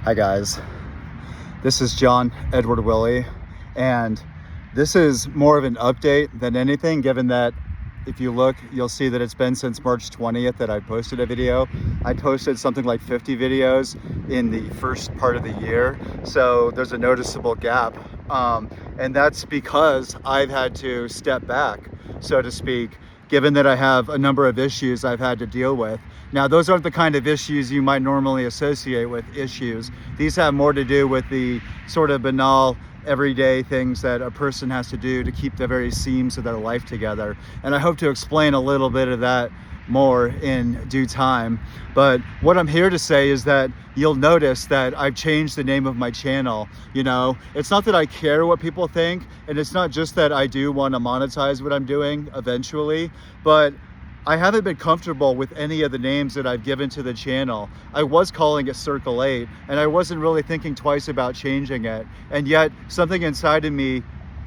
Hi guys, this is John Edward Willie, and this is more of an update than anything, given that if you look, you'll see that it's been since March 20th that I posted a video. I posted something like 50 videos in the first part of the year, so there's a noticeable gap, and that's because I've had to step back, so to speak, given that I have a number of issues I've had to deal with. Now, those aren't the kind of issues you might normally associate with issues. These have more to do with the sort of banal, everyday things that a person has to do to keep the very seams of their life together. And I hope to explain a little bit of that more in due time. But what I'm here to say is that you'll notice that I've changed the name of my channel. You know, it's not that I care what people think, and it's not just that I do want to monetize what I'm doing eventually, but I haven't been comfortable with any of the names that I've given to the channel. I was calling it Circle 8, and I wasn't really thinking twice about changing it. And yet something inside of me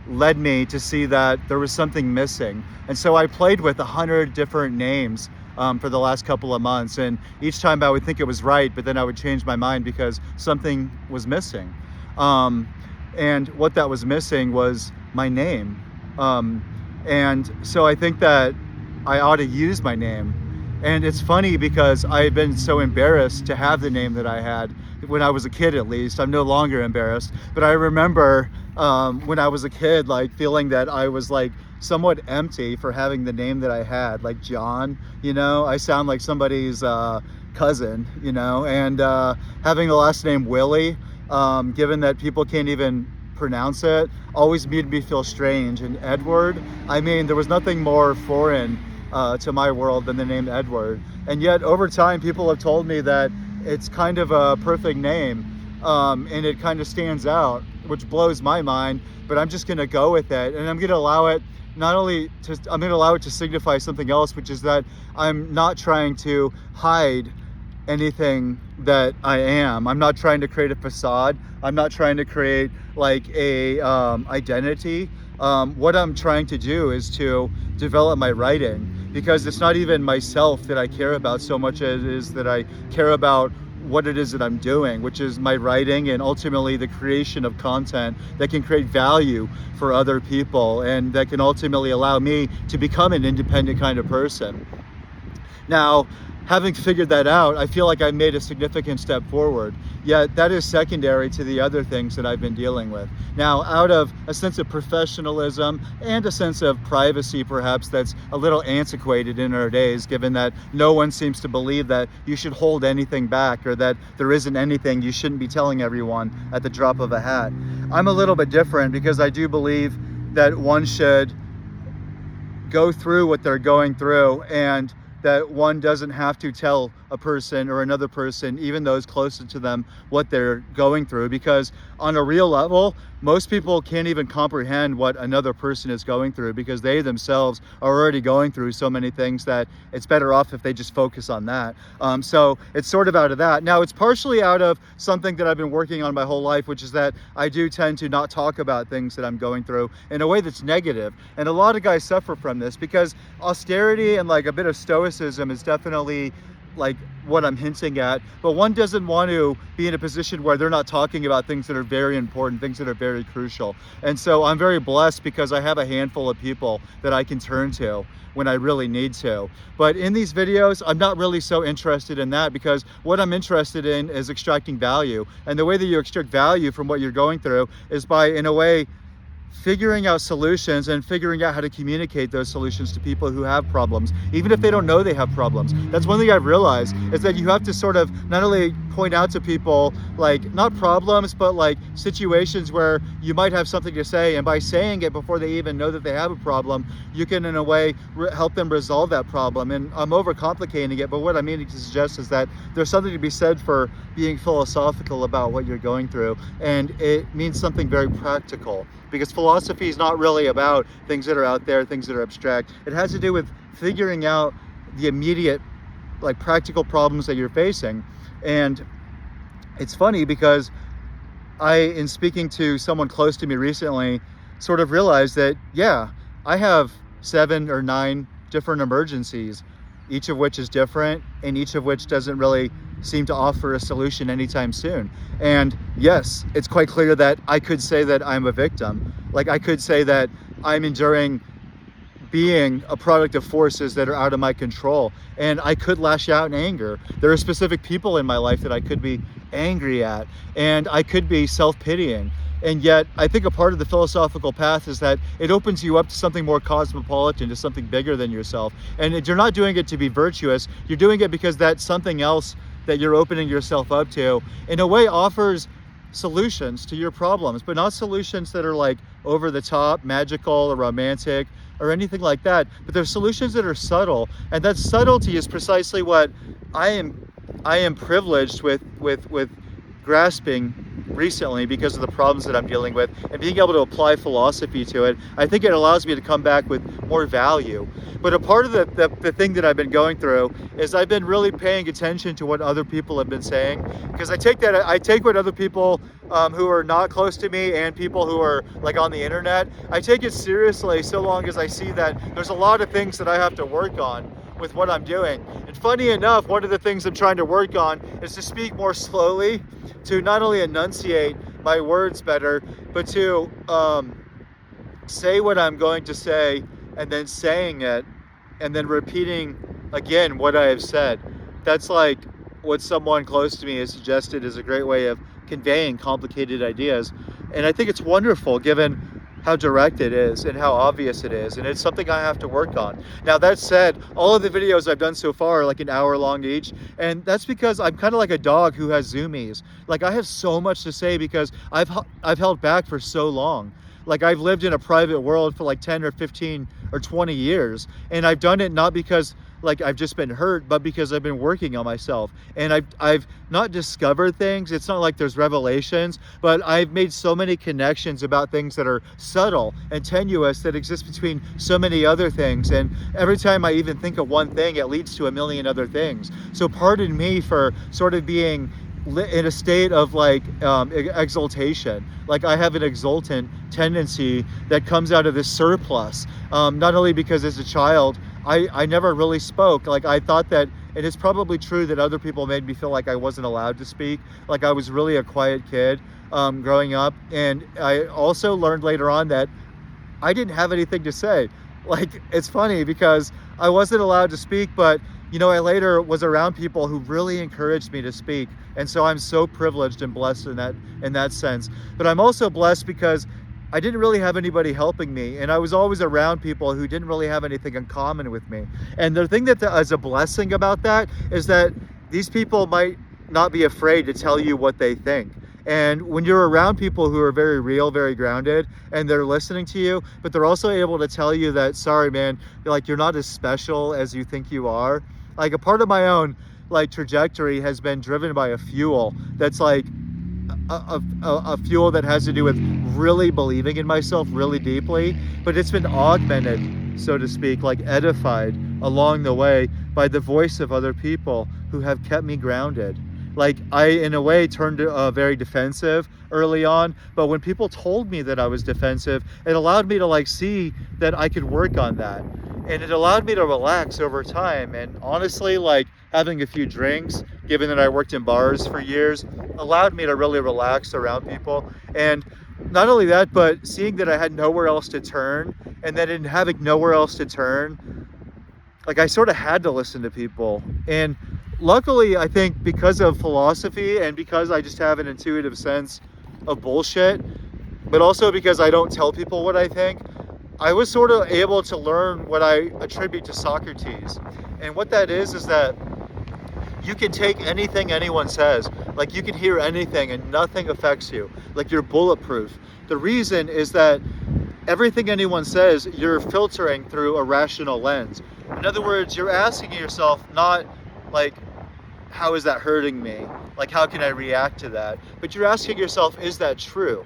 led me to see that there was something missing. And so I played with 100 different names for the last couple of months. And each time I would think it was right, but then I would change my mind because something was missing. And what that was missing was my name. And so I think that I ought to use my name. And it's funny because I've been so embarrassed to have the name that I had when I was a kid. At least I'm no longer embarrassed, but I remember when I was a kid, like feeling that I was like somewhat empty for having the name that I had, like John. You know, I sound like somebody's cousin, you know, and having the last name Willie, given that people can't even pronounce it, always made me feel strange. And Edward, I mean, there was nothing more foreign to my world than the name Edward. And yet over time, people have told me that it's kind of a perfect name, and it kind of stands out, which blows my mind, but I'm just gonna go with it. And I'm gonna allow it I'm gonna allow it to signify something else, which is that I'm not trying to hide anything that I am. I'm not trying to create a facade. I'm not trying to create like a identity. What I'm trying to do is to develop my writing, because it's not even myself that I care about so much as it is that I care about what it is that I'm doing, which is my writing and ultimately the creation of content that can create value for other people and that can ultimately allow me to become an independent kind of person. Now, having figured that out, I feel like I made a significant step forward, yet that is secondary to the other things that I've been dealing with. Now, out of a sense of professionalism and a sense of privacy, perhaps, that's a little antiquated in our days, given that no one seems to believe that you should hold anything back or that there isn't anything you shouldn't be telling everyone at the drop of a hat. I'm a little bit different because I do believe that one should go through what they're going through, and that one doesn't have to tell a person or another person, even those closest to them, what they're going through, because on a real level, most people can't even comprehend what another person is going through because they themselves are already going through so many things that it's better off if they just focus on that. So it's sort of out of that. Now, it's partially out of something that I've been working on my whole life, which is that I do tend to not talk about things that I'm going through in a way that's negative. And a lot of guys suffer from this because austerity and like a bit of stoicism is definitely like what I'm hinting at, but one doesn't want to be in a position where they're not talking about things that are very important, things that are very crucial. And so I'm very blessed because I have a handful of people that I can turn to when I really need to. But in these videos, I'm not really so interested in that, because what I'm interested in is extracting value. And the way that you extract value from what you're going through is by, in a way, figuring out solutions and figuring out how to communicate those solutions to people who have problems, even if they don't know they have problems. That's one thing I've realized, is that you have to sort of not only point out to people, like, not problems, but like situations where you might have something to say, and by saying it before they even know that they have a problem, you can in a way help them resolve that problem. And I'm overcomplicating it, but what I'm meaning to suggest is that there's something to be said for being philosophical about what you're going through, and it means something very practical, because philosophy is not really about things that are out there, things that are abstract. It has to do with figuring out the immediate, like, practical problems that you're facing. And it's funny because in speaking to someone close to me recently, sort of realized that, yeah, I have 7 or 9 different emergencies, each of which is different, and each of which doesn't really seem to offer a solution anytime soon. And yes, it's quite clear that I could say that I'm a victim. Like, I could say that I'm enduring being a product of forces that are out of my control, and I could lash out in anger. There are specific people in my life that I could be angry at, and I could be self-pitying. And yet I think a part of the philosophical path is that it opens you up to something more cosmopolitan, to something bigger than yourself. And you're not doing it to be virtuous, you're doing it because that's something else that you're opening yourself up to, in a way offers solutions to your problems, but not solutions that are like over the top, magical or romantic or anything like that. But there's solutions that are subtle, and that subtlety is precisely what I am privileged with grasping recently because of the problems that I'm dealing with, and being able to apply philosophy to it. I think it allows me to come back with more value. But a part of the thing that I've been going through is I've been really paying attention to what other people have been saying, because I take what other people who are not close to me and people who are like on the internet, I take it seriously so long as I see that there's a lot of things that I have to work on with what I'm doing. And funny enough, one of the things I'm trying to work on is to speak more slowly, to not only enunciate my words better, but to say what I'm going to say, and then saying it, and then repeating again what I have said. That's like what someone close to me has suggested is a great way of conveying complicated ideas. And I think it's wonderful given how direct it is and how obvious it is, and it's something I have to work on. Now, that said, all of the videos I've done so far are like an hour long each, and that's because I'm kind of like a dog who has zoomies. Like, I have so much to say because I've held back for so long. Like, I've lived in a private world for like 10 or 15 or 20 years, and I've done it not because like I've just been hurt, but because I've been working on myself. And I've not discovered things. It's not like there's revelations, but I've made so many connections about things that are subtle and tenuous that exist between so many other things. And every time I even think of one thing, it leads to a million other things. So pardon me for sort of being in a state of like exaltation. Like, I have an exultant tendency that comes out of this surplus, not only because as a child I never really spoke. Like, I thought that, and it's probably true that other people made me feel like I wasn't allowed to speak. Like, I was really a quiet kid growing up. And I also learned later on that I didn't have anything to say. Like, it's funny because I wasn't allowed to speak, but you know, I later was around people who really encouraged me to speak. And so I'm so privileged and blessed in that sense. But I'm also blessed because I didn't really have anybody helping me, and I was always around people who didn't really have anything in common with me. And the thing that is a blessing about that is that these people might not be afraid to tell you what they think. And when you're around people who are very real, very grounded, and they're listening to you, but they're also able to tell you that, sorry, man, like, you're not as special as you think you are. Like, a part of my own like trajectory has been driven by a fuel that's like a fuel that has to do with really believing in myself really deeply, but it's been augmented, so to speak, like edified along the way by the voice of other people who have kept me grounded. Like, I, in a way, turned very defensive early on, but when people told me that I was defensive, it allowed me to like see that I could work on that. And it allowed me to relax over time. And honestly, like, having a few drinks, given that I worked in bars for years, allowed me to really relax around people. And not only that, but seeing that I had nowhere else to turn, and then in having nowhere else to turn, like, I sort of had to listen to people. And luckily, I think because of philosophy and because I just have an intuitive sense of bullshit, but also because I don't tell people what I think, I was sort of able to learn what I attribute to Socrates. And what that is that you can take anything anyone says, like, you can hear anything and nothing affects you. Like, you're bulletproof. The reason is that everything anyone says, you're filtering through a rational lens. In other words, you're asking yourself not like, how is that hurting me? Like, how can I react to that? But you're asking yourself, is that true?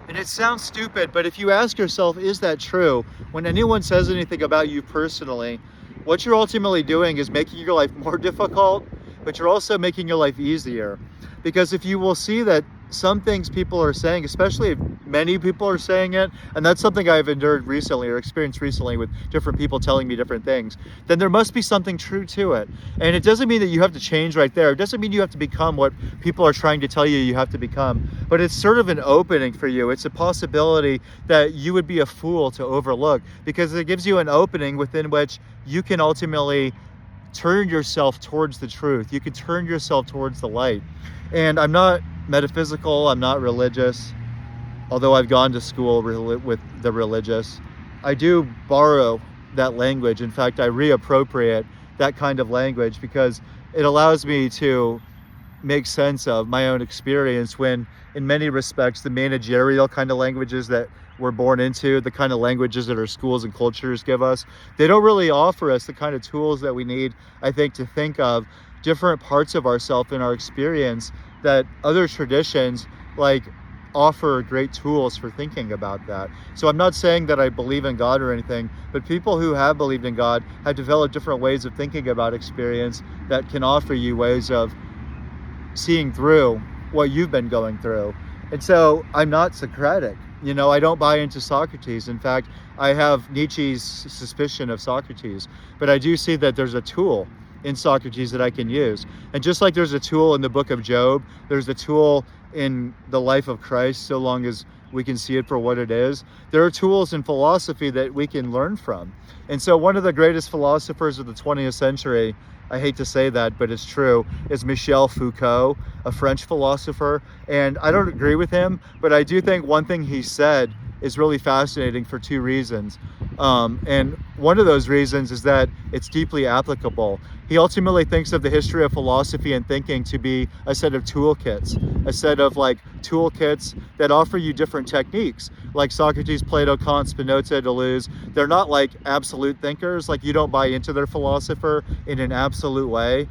And it sounds stupid, but if you ask yourself, is that true? When anyone says anything about you personally, what you're ultimately doing is making your life more difficult, but you're also making your life easier. Because if you will see that some things people are saying, especially if many people are saying it, and that's something I've endured recently or experienced recently with different people telling me different things, then there must be something true to it. And it doesn't mean that you have to change right there. It doesn't mean you have to become what people are trying to tell you have to become, but it's sort of an opening for you. It's a possibility that you would be a fool to overlook, because it gives you an opening within which you can ultimately turn yourself towards the truth. You can turn yourself towards the light. And I'm not metaphysical, I'm not religious, although I've gone to school with the religious. I do borrow that language. In fact, I reappropriate that kind of language because it allows me to make sense of my own experience when, in many respects, the managerial kind of languages that we're born into, the kind of languages that our schools and cultures give us, they don't really offer us the kind of tools that we need, I think, to think of different parts of ourselves in our experience that other traditions like offer great tools for thinking about that. So I'm not saying that I believe in God or anything, but people who have believed in God have developed different ways of thinking about experience that can offer you ways of seeing through what you've been going through. And so I'm not Socratic. I don't buy into Socrates. In fact, I have Nietzsche's suspicion of Socrates, but I do see that there's a tool in Socrates that I can use. And just like there's a tool in the book of Job, there's a tool in the life of Christ, so long as we can see it for what it is. There are tools in philosophy that we can learn from. And so one of the greatest philosophers of the 20th century, I hate to say that, but it's true, is Michel Foucault, a French philosopher. And I don't agree with him, but I do think one thing he said is really fascinating for two reasons. And one of those reasons is that it's deeply applicable. He ultimately thinks of the history of philosophy and thinking to be a set of toolkits, a set of toolkits that offer you different techniques, like Socrates, Plato, Kant, Spinoza, Deleuze. They're not like absolute thinkers. You don't buy into their philosopher in an absolute way.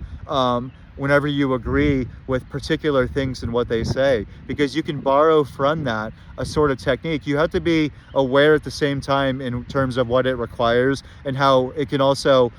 Whenever you agree with particular things in what they say, because you can borrow from that a sort of technique. You have to be aware at the same time in terms of what it requires and how it can also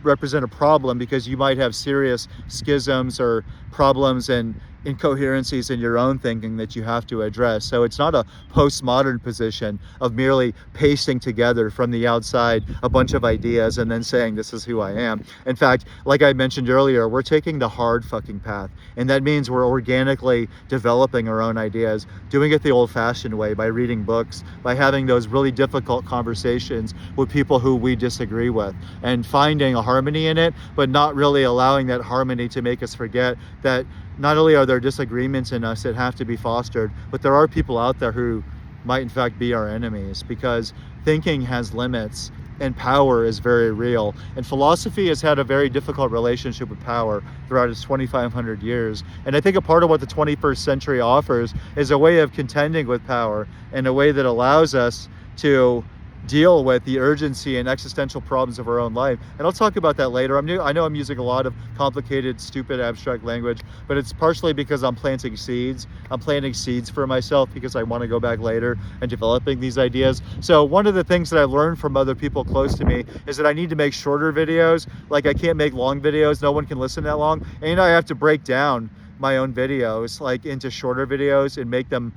represent a problem, because you might have serious schisms or problems and incoherencies in your own thinking that you have to address. So it's not a postmodern position of merely pasting together from the outside a bunch of ideas and then saying this is who I am. In fact, like I mentioned earlier, we're taking the hard fucking path, and that means we're organically developing our own ideas, doing it the old-fashioned way, by reading books, by having those really difficult conversations with people who we disagree with, and finding a harmony in it, but not really allowing that harmony to make us forget that not only are there disagreements in us that have to be fostered, but there are people out there who might in fact be our enemies, because thinking has limits and power is very real. And philosophy has had a very difficult relationship with power throughout its 2,500 years. And I think a part of what the 21st century offers is a way of contending with power in a way that allows us to deal with the urgency and existential problems of our own life. And I'll talk about that later. I know I'm using a lot of complicated, stupid, abstract language, but it's partially because I'm planting seeds. I'm planting seeds for myself because I want to go back later and developing these ideas. So one of the things that I learned from other people close to me is that I need to make shorter videos. I can't make long videos. No one can listen that long. And I have to break down my own videos into shorter videos and make them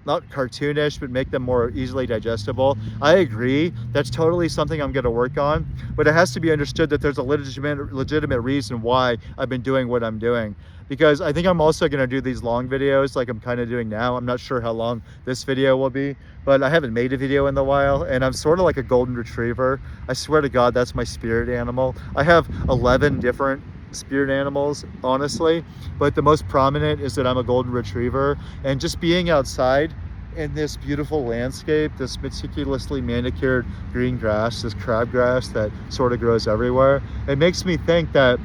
not cartoonish, but make them more easily digestible. I agree, that's totally something I'm going to work on, but it has to be understood that there's a legitimate reason why I've been doing what I'm doing, because I think I'm also going to do these long videos like I'm kind of doing now. I'm not sure how long this video will be, but I haven't made a video in a while, and I'm sort of like a golden retriever. I swear to God, that's my spirit animal. I have 11 different spirit animals, honestly, but the most prominent is that I'm a golden retriever. And just being outside in this beautiful landscape, this meticulously manicured green grass, this crabgrass that sort of grows everywhere, it makes me think that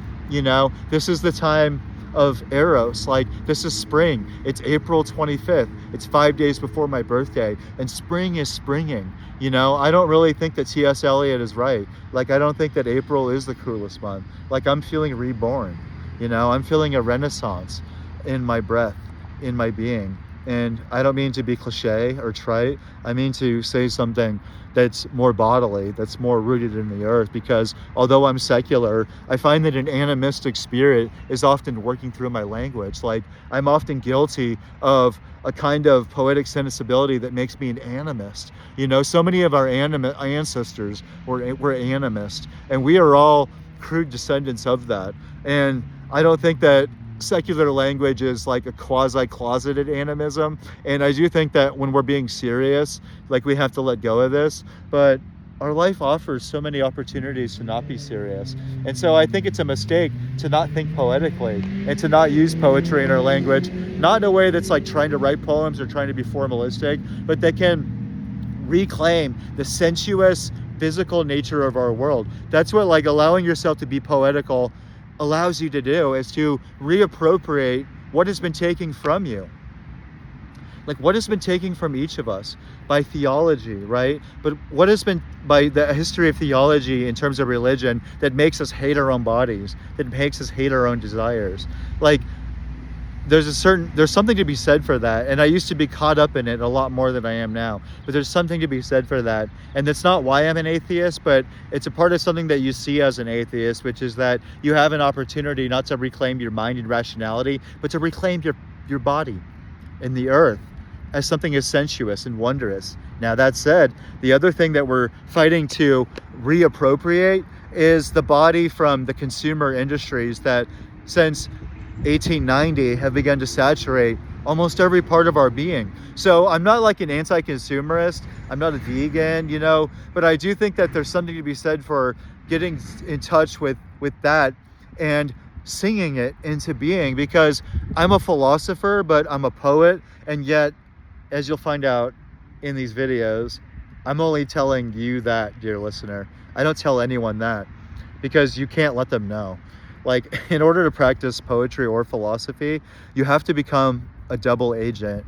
this is the time of Eros. This is spring. It's April 25th. It's 5 days before my birthday, and spring is springing. I don't really think that T.S. Eliot is right. I don't think that April is the coolest month. I'm feeling reborn. I'm feeling a renaissance in my breath, in my being. And I don't mean to be cliche or trite. I mean to say something that's more bodily, that's more rooted in the earth, because although I'm secular, I find that an animistic spirit is often working through my language. Like, I'm often guilty of a kind of poetic sensibility that makes me an animist. You know, so many of our ancestors were animist, and we are all crude descendants of that. And I don't think that secular language is like a quasi-closeted animism, and I do think that when we're being serious, like, we have to let go of this, but our life offers so many opportunities to not be serious. And so I think it's a mistake to not think poetically and to not use poetry in our language, not in a way that's like trying to write poems or trying to be formalistic, but that can reclaim the sensuous, physical nature of our world. That's what, like, allowing yourself to be poetical allows you to do, is to reappropriate what has been taken from you. Like, what has been taken from each of us by theology, right? But what has been by the history of theology in terms of religion that makes us hate our own bodies, that makes us hate our own desires. Like, there's something to be said for that. And I used to be caught up in it a lot more than I am now, but there's something to be said for that. And that's not why I'm an atheist, but it's a part of something that you see as an atheist, which is that you have an opportunity not to reclaim your mind and rationality, but to reclaim your body and the earth as something as sensuous and wondrous. Now, that said, the other thing that we're fighting to reappropriate is the body from the consumer industries that, since 1890, have begun to saturate almost every part of our being. So I'm not like an anti-consumerist, I'm not a vegan, you know, but I do think that there's something to be said for getting in touch with that and singing it into being, because I'm a philosopher, but I'm a poet, and yet, as you'll find out in these videos, I'm only telling you that, dear listener. I don't tell anyone that, because you can't let them know. Like, in order to practice poetry or philosophy, you have to become a double agent.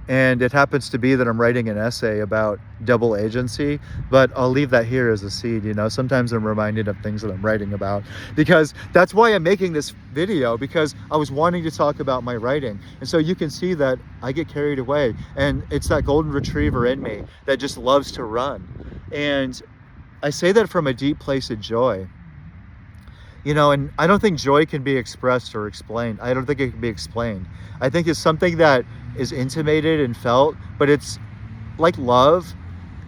And it happens to be that I'm writing an essay about double agency, but I'll leave that here as a seed. You know, sometimes I'm reminded of things that I'm writing about, because that's why I'm making this video, because I was wanting to talk about my writing. And so you can see that I get carried away, and it's that golden retriever in me that just loves to run. And I say that from a deep place of joy. You know, and I don't think joy can be expressed or explained. I don't think it can be explained. I think it's something that is intimated and felt, but it's like love.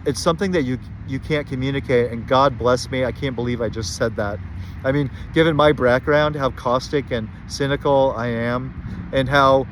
It's something that you can't communicate. And God bless me, I can't believe I just said that. I mean, given my background, how caustic and cynical I am, and how,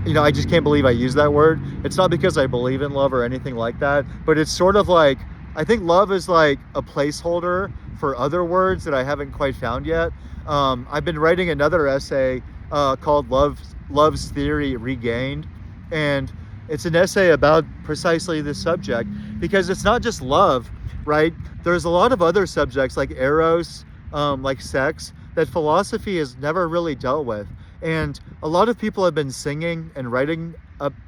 you know, I just can't believe I used that word. It's not because I believe in love or anything like that, but it's sort of like, I think love is like a placeholder for other words that I haven't quite found yet. I've been writing another essay called Love's Theory Regained, and it's an essay about precisely this subject, because it's not just love, right? There's a lot of other subjects like eros, like sex, that philosophy has never really dealt with. And a lot of people have been singing and writing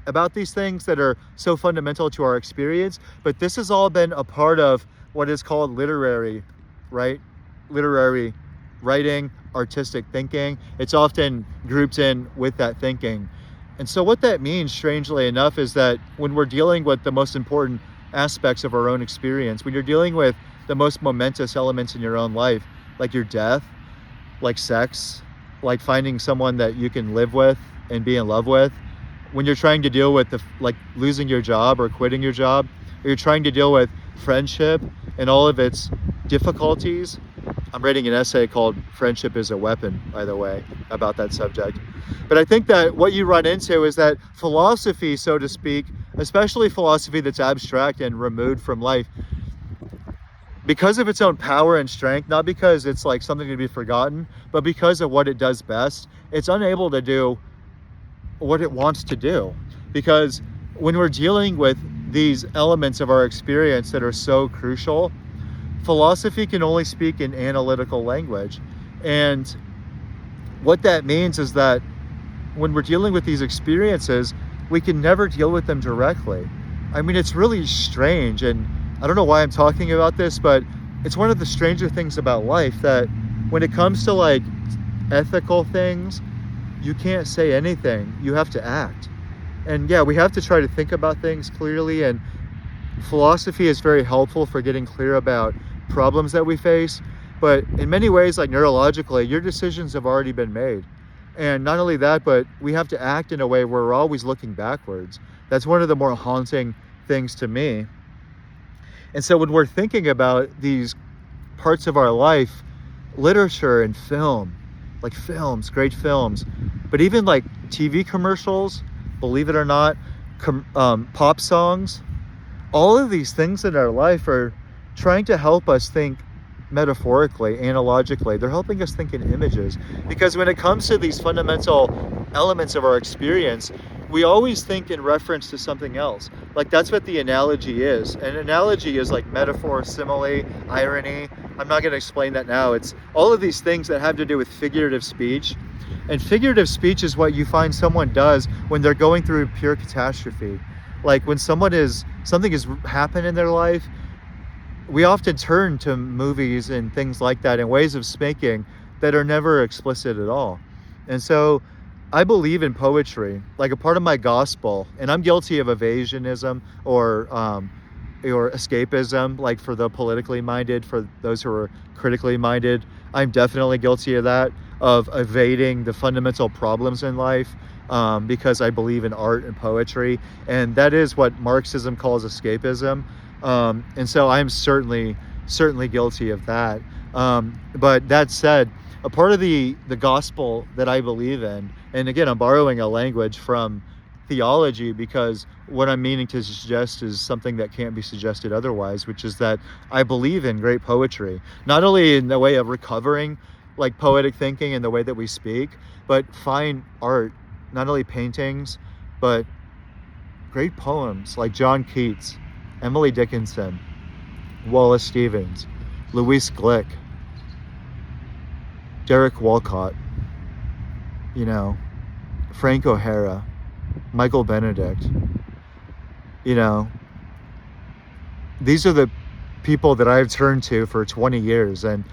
about these things that are so fundamental to our experience, but this has all been a part of what is called literary, right? Literary writing, artistic thinking. It's often grouped in with that thinking. And so what that means, strangely enough, is that when we're dealing with the most important aspects of our own experience, when you're dealing with the most momentous elements in your own life, like your death, like sex, like finding someone that you can live with and be in love with, when you're trying to deal with like losing your job or quitting your job, or you're trying to deal with friendship and all of its difficulties. I'm writing an essay called Friendship is a Weapon, by the way, about that subject. But I think that what you run into is that philosophy, so to speak, especially philosophy that's abstract and removed from life, because of its own power and strength, not because it's like something to be forgotten, but because of what it does best, it's unable to do what it wants to do. Because when we're dealing with these elements of our experience that are so crucial, philosophy can only speak in analytical language. And what that means is that when we're dealing with these experiences, we can never deal with them directly. I mean, it's really strange, and I don't know why I'm talking about this, but it's one of the stranger things about life, that when it comes to like ethical things, you can't say anything, you have to act. And yeah, we have to try to think about things clearly, and philosophy is very helpful for getting clear about problems that we face. But in many ways, like neurologically, your decisions have already been made. And not only that, but we have to act in a way where we're always looking backwards. That's one of the more haunting things to me. And so when we're thinking about these parts of our life, literature and film, like films, great films, but even like TV commercials, believe it or not, pop songs, all of these things in our life are trying to help us think metaphorically, analogically. They're helping us think in images, because when it comes to these fundamental elements of our experience, we always think in reference to something else. Like that's what the analogy is. An analogy is like metaphor, simile, irony. I'm not going to explain that now. It's all of these things that have to do with figurative speech. And figurative speech is what you find someone does when they're going through pure catastrophe. Like when something has happened in their life, we often turn to movies and things like that and ways of speaking that are never explicit at all. And so I believe in poetry, like a part of my gospel, and I'm guilty of evasionism or escapism, like for the politically minded, for those who are critically minded. I'm definitely guilty of that, of evading the fundamental problems in life, because I believe in art and poetry, and that is what Marxism calls escapism. And so I'm certainly guilty of that. But that said, a part of the gospel that I believe in, and again, I'm borrowing a language from theology because what I'm meaning to suggest is something that can't be suggested otherwise, which is that I believe in great poetry, not only in the way of recovering like poetic thinking in the way that we speak, but fine art, not only paintings, but great poems like John Keats, Emily Dickinson, Wallace Stevens, Louise Glick, Derek Walcott, Frank O'Hara, Michael Benedict. These are the people that I've turned to for 20 years. And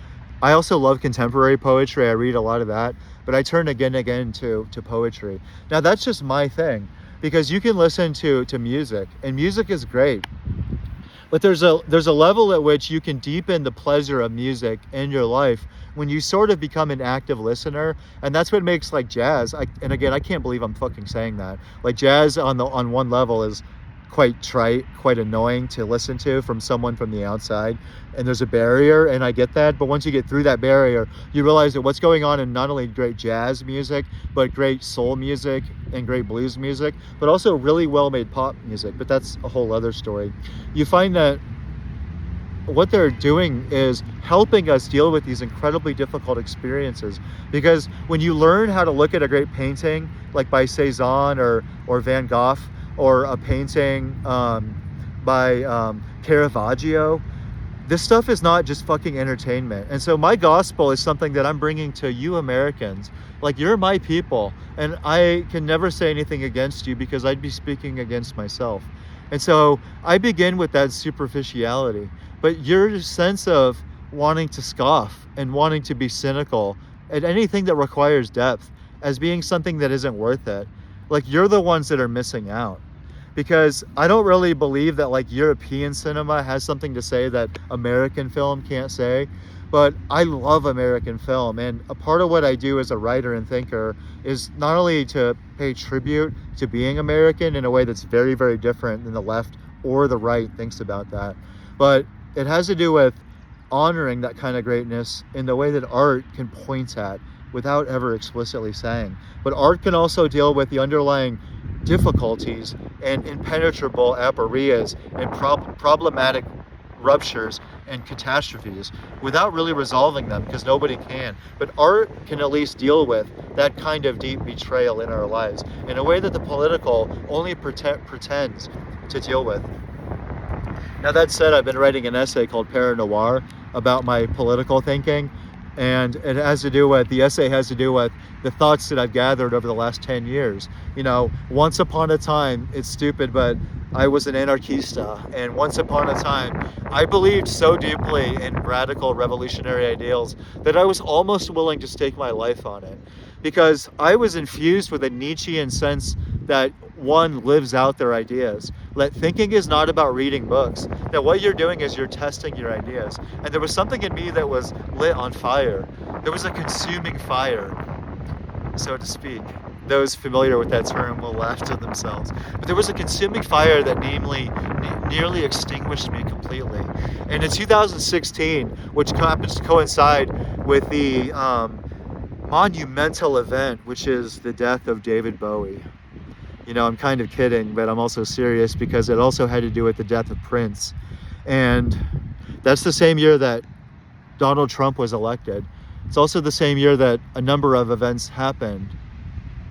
I also love contemporary poetry. I read a lot of that, but I turn again and again to poetry. Now that's just my thing, because you can listen to music, and music is great. But there's a level at which you can deepen the pleasure of music in your life when you sort of become an active listener, and that's what makes like jazz. And again, I can't believe I'm fucking saying that. Like jazz on one level is quite trite, quite annoying to listen to from someone from the outside, and there's a barrier, and I get that. But once you get through that barrier, you realize that what's going on in not only great jazz music, but great soul music and great blues music, but also really well-made pop music. But that's a whole other story. You find that what they're doing is helping us deal with these incredibly difficult experiences, because when you learn how to look at a great painting like by Cezanne or Van Gogh, or a painting by Caravaggio, this stuff is not just fucking entertainment. And so my gospel is something that I'm bringing to you Americans. Like, you're my people, and I can never say anything against you because I'd be speaking against myself. And so I begin with that superficiality, but your sense of wanting to scoff and wanting to be cynical at anything that requires depth as being something that isn't worth it, like, you're the ones that are missing out. Because I don't really believe that like European cinema has something to say that American film can't say, but I love American film, and a part of what I do as a writer and thinker is not only to pay tribute to being American in a way that's very, very different than the left or the right thinks about that, but it has to do with honoring that kind of greatness in the way that art can point at without ever explicitly saying. But art can also deal with the underlying difficulties and impenetrable aporias and problematic ruptures and catastrophes without really resolving them, because nobody can. But art can at least deal with that kind of deep betrayal in our lives in a way that the political only pretends to deal with. Now that said, I've been writing an essay called Paranoir about my political thinking, and the essay has to do with the thoughts that I've gathered over the last 10 years. Once upon a time, it's stupid, but I was an anarchista, and once upon a time, I believed so deeply in radical revolutionary ideals that I was almost willing to stake my life on it, because I was infused with a Nietzschean sense that one lives out their ideas. That thinking is not about reading books. That what you're doing is you're testing your ideas. And there was something in me that was lit on fire. There was a consuming fire, so to speak. Those familiar with that term will laugh to themselves. But there was a consuming fire that nearly extinguished me completely. And in 2016, which happens to coincide with the monumental event, which is the death of David Bowie. You know, I'm kind of kidding, but I'm also serious because it also had to do with the death of Prince. And that's the same year that Donald Trump was elected. It's also the same year that a number of events happened,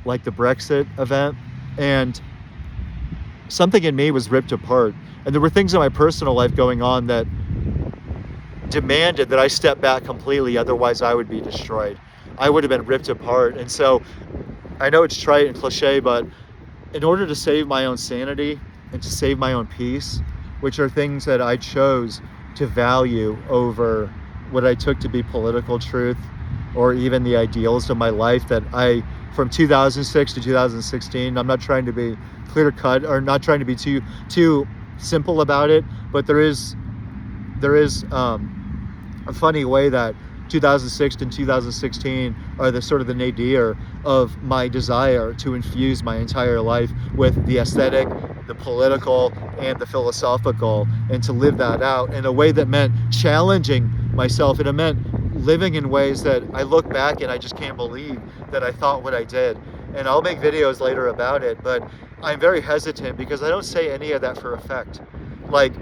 like the Brexit event, and something in me was ripped apart. And there were things in my personal life going on that demanded that I step back completely, otherwise I would be destroyed. I would have been ripped apart. And so I know it's trite and cliche, but in order to save my own sanity and to save my own peace, which are things that I chose to value over what I took to be political truth, or even the ideals of my life that I, from 2006 to 2016, I'm not trying to be clear cut or not trying to be too simple about it, but there is a funny way that 2006 and 2016 are the sort of the nadir of my desire to infuse my entire life with the aesthetic, the political, and the philosophical, and to live that out in a way that meant challenging myself, and it meant living in ways that I look back and I just can't believe that I thought what I did. And I'll make videos later about it, but I'm very hesitant because I don't say any of that for effect. Like,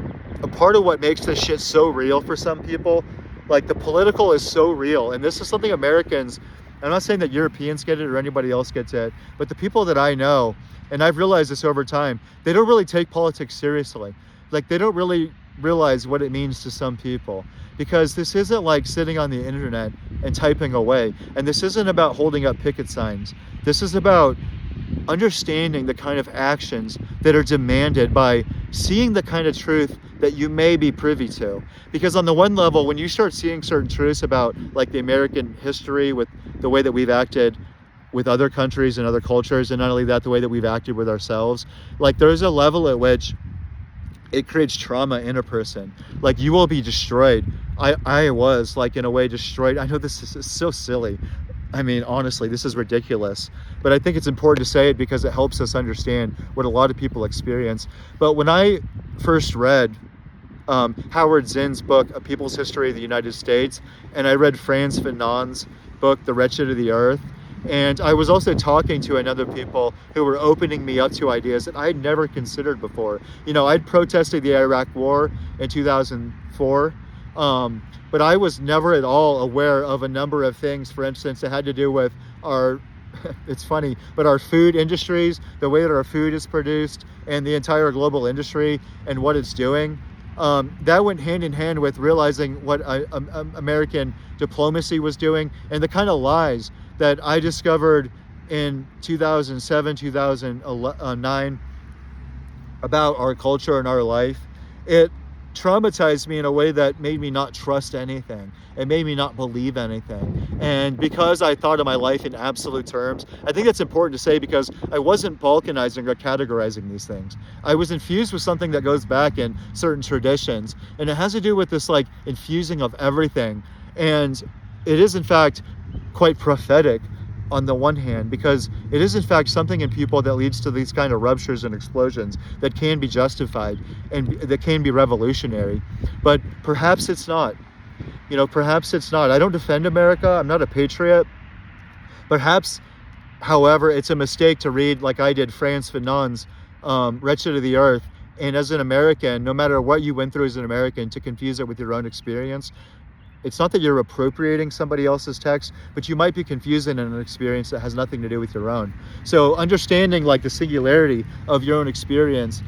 a part of what makes this shit so real for some people, like the political is so real, and this is something Americans, I'm not saying that Europeans get it or anybody else gets it, but the people that I know, and I've realized this over time, they don't really take politics seriously. Like, they don't really realize what it means to some people, because this isn't like sitting on the internet and typing away, and this isn't about holding up picket signs. This is about understanding the kind of actions that are demanded by seeing the kind of truth that you may be privy to. Because on the one level, when you start seeing certain truths about like the American history, with the way that we've acted with other countries and other cultures, and not only that, the way that we've acted with ourselves, like there's a level at which it creates trauma in a person. Like, you will be destroyed. I was, like, in a way destroyed. I know this is so silly. I mean, honestly, this is ridiculous. But I think it's important to say it because it helps us understand what a lot of people experience. But when I first read Howard Zinn's book, A People's History of the United States, and I read Frantz Fanon's book, The Wretched of the Earth, and I was also talking to another people who were opening me up to ideas that I had never considered before. You know, I'd protested the Iraq War in 2004, but I was never at all aware of a number of things, for instance, that had to do with our, it's funny, but our food industries, the way that our food is produced, and the entire global industry and what it's doing. That went hand in hand with realizing what American diplomacy was doing, and the kind of lies that I discovered in 2007, 2009 about our culture and our life. It traumatized me in a way that made me not trust anything. It made me not believe anything. And because I thought of my life in absolute terms, I think that's important to say, because I wasn't balkanizing or categorizing these things. I was infused with something that goes back in certain traditions, and it has to do with this like infusing of everything. And it is in fact quite prophetic on the one hand, because it is in fact something in people that leads to these kind of ruptures and explosions that can be justified and that can be revolutionary. But perhaps it's not. You know, perhaps it's not. I don't defend America. I'm not a patriot. Perhaps, however, it's a mistake to read, like I did, Frantz Fanon's Wretched of the Earth, and as an American, no matter what you went through as an American, to confuse it with your own experience. It's not that you're appropriating somebody else's text, but you might be confusing an experience that has nothing to do with your own. So understanding like the singularity of your own experience,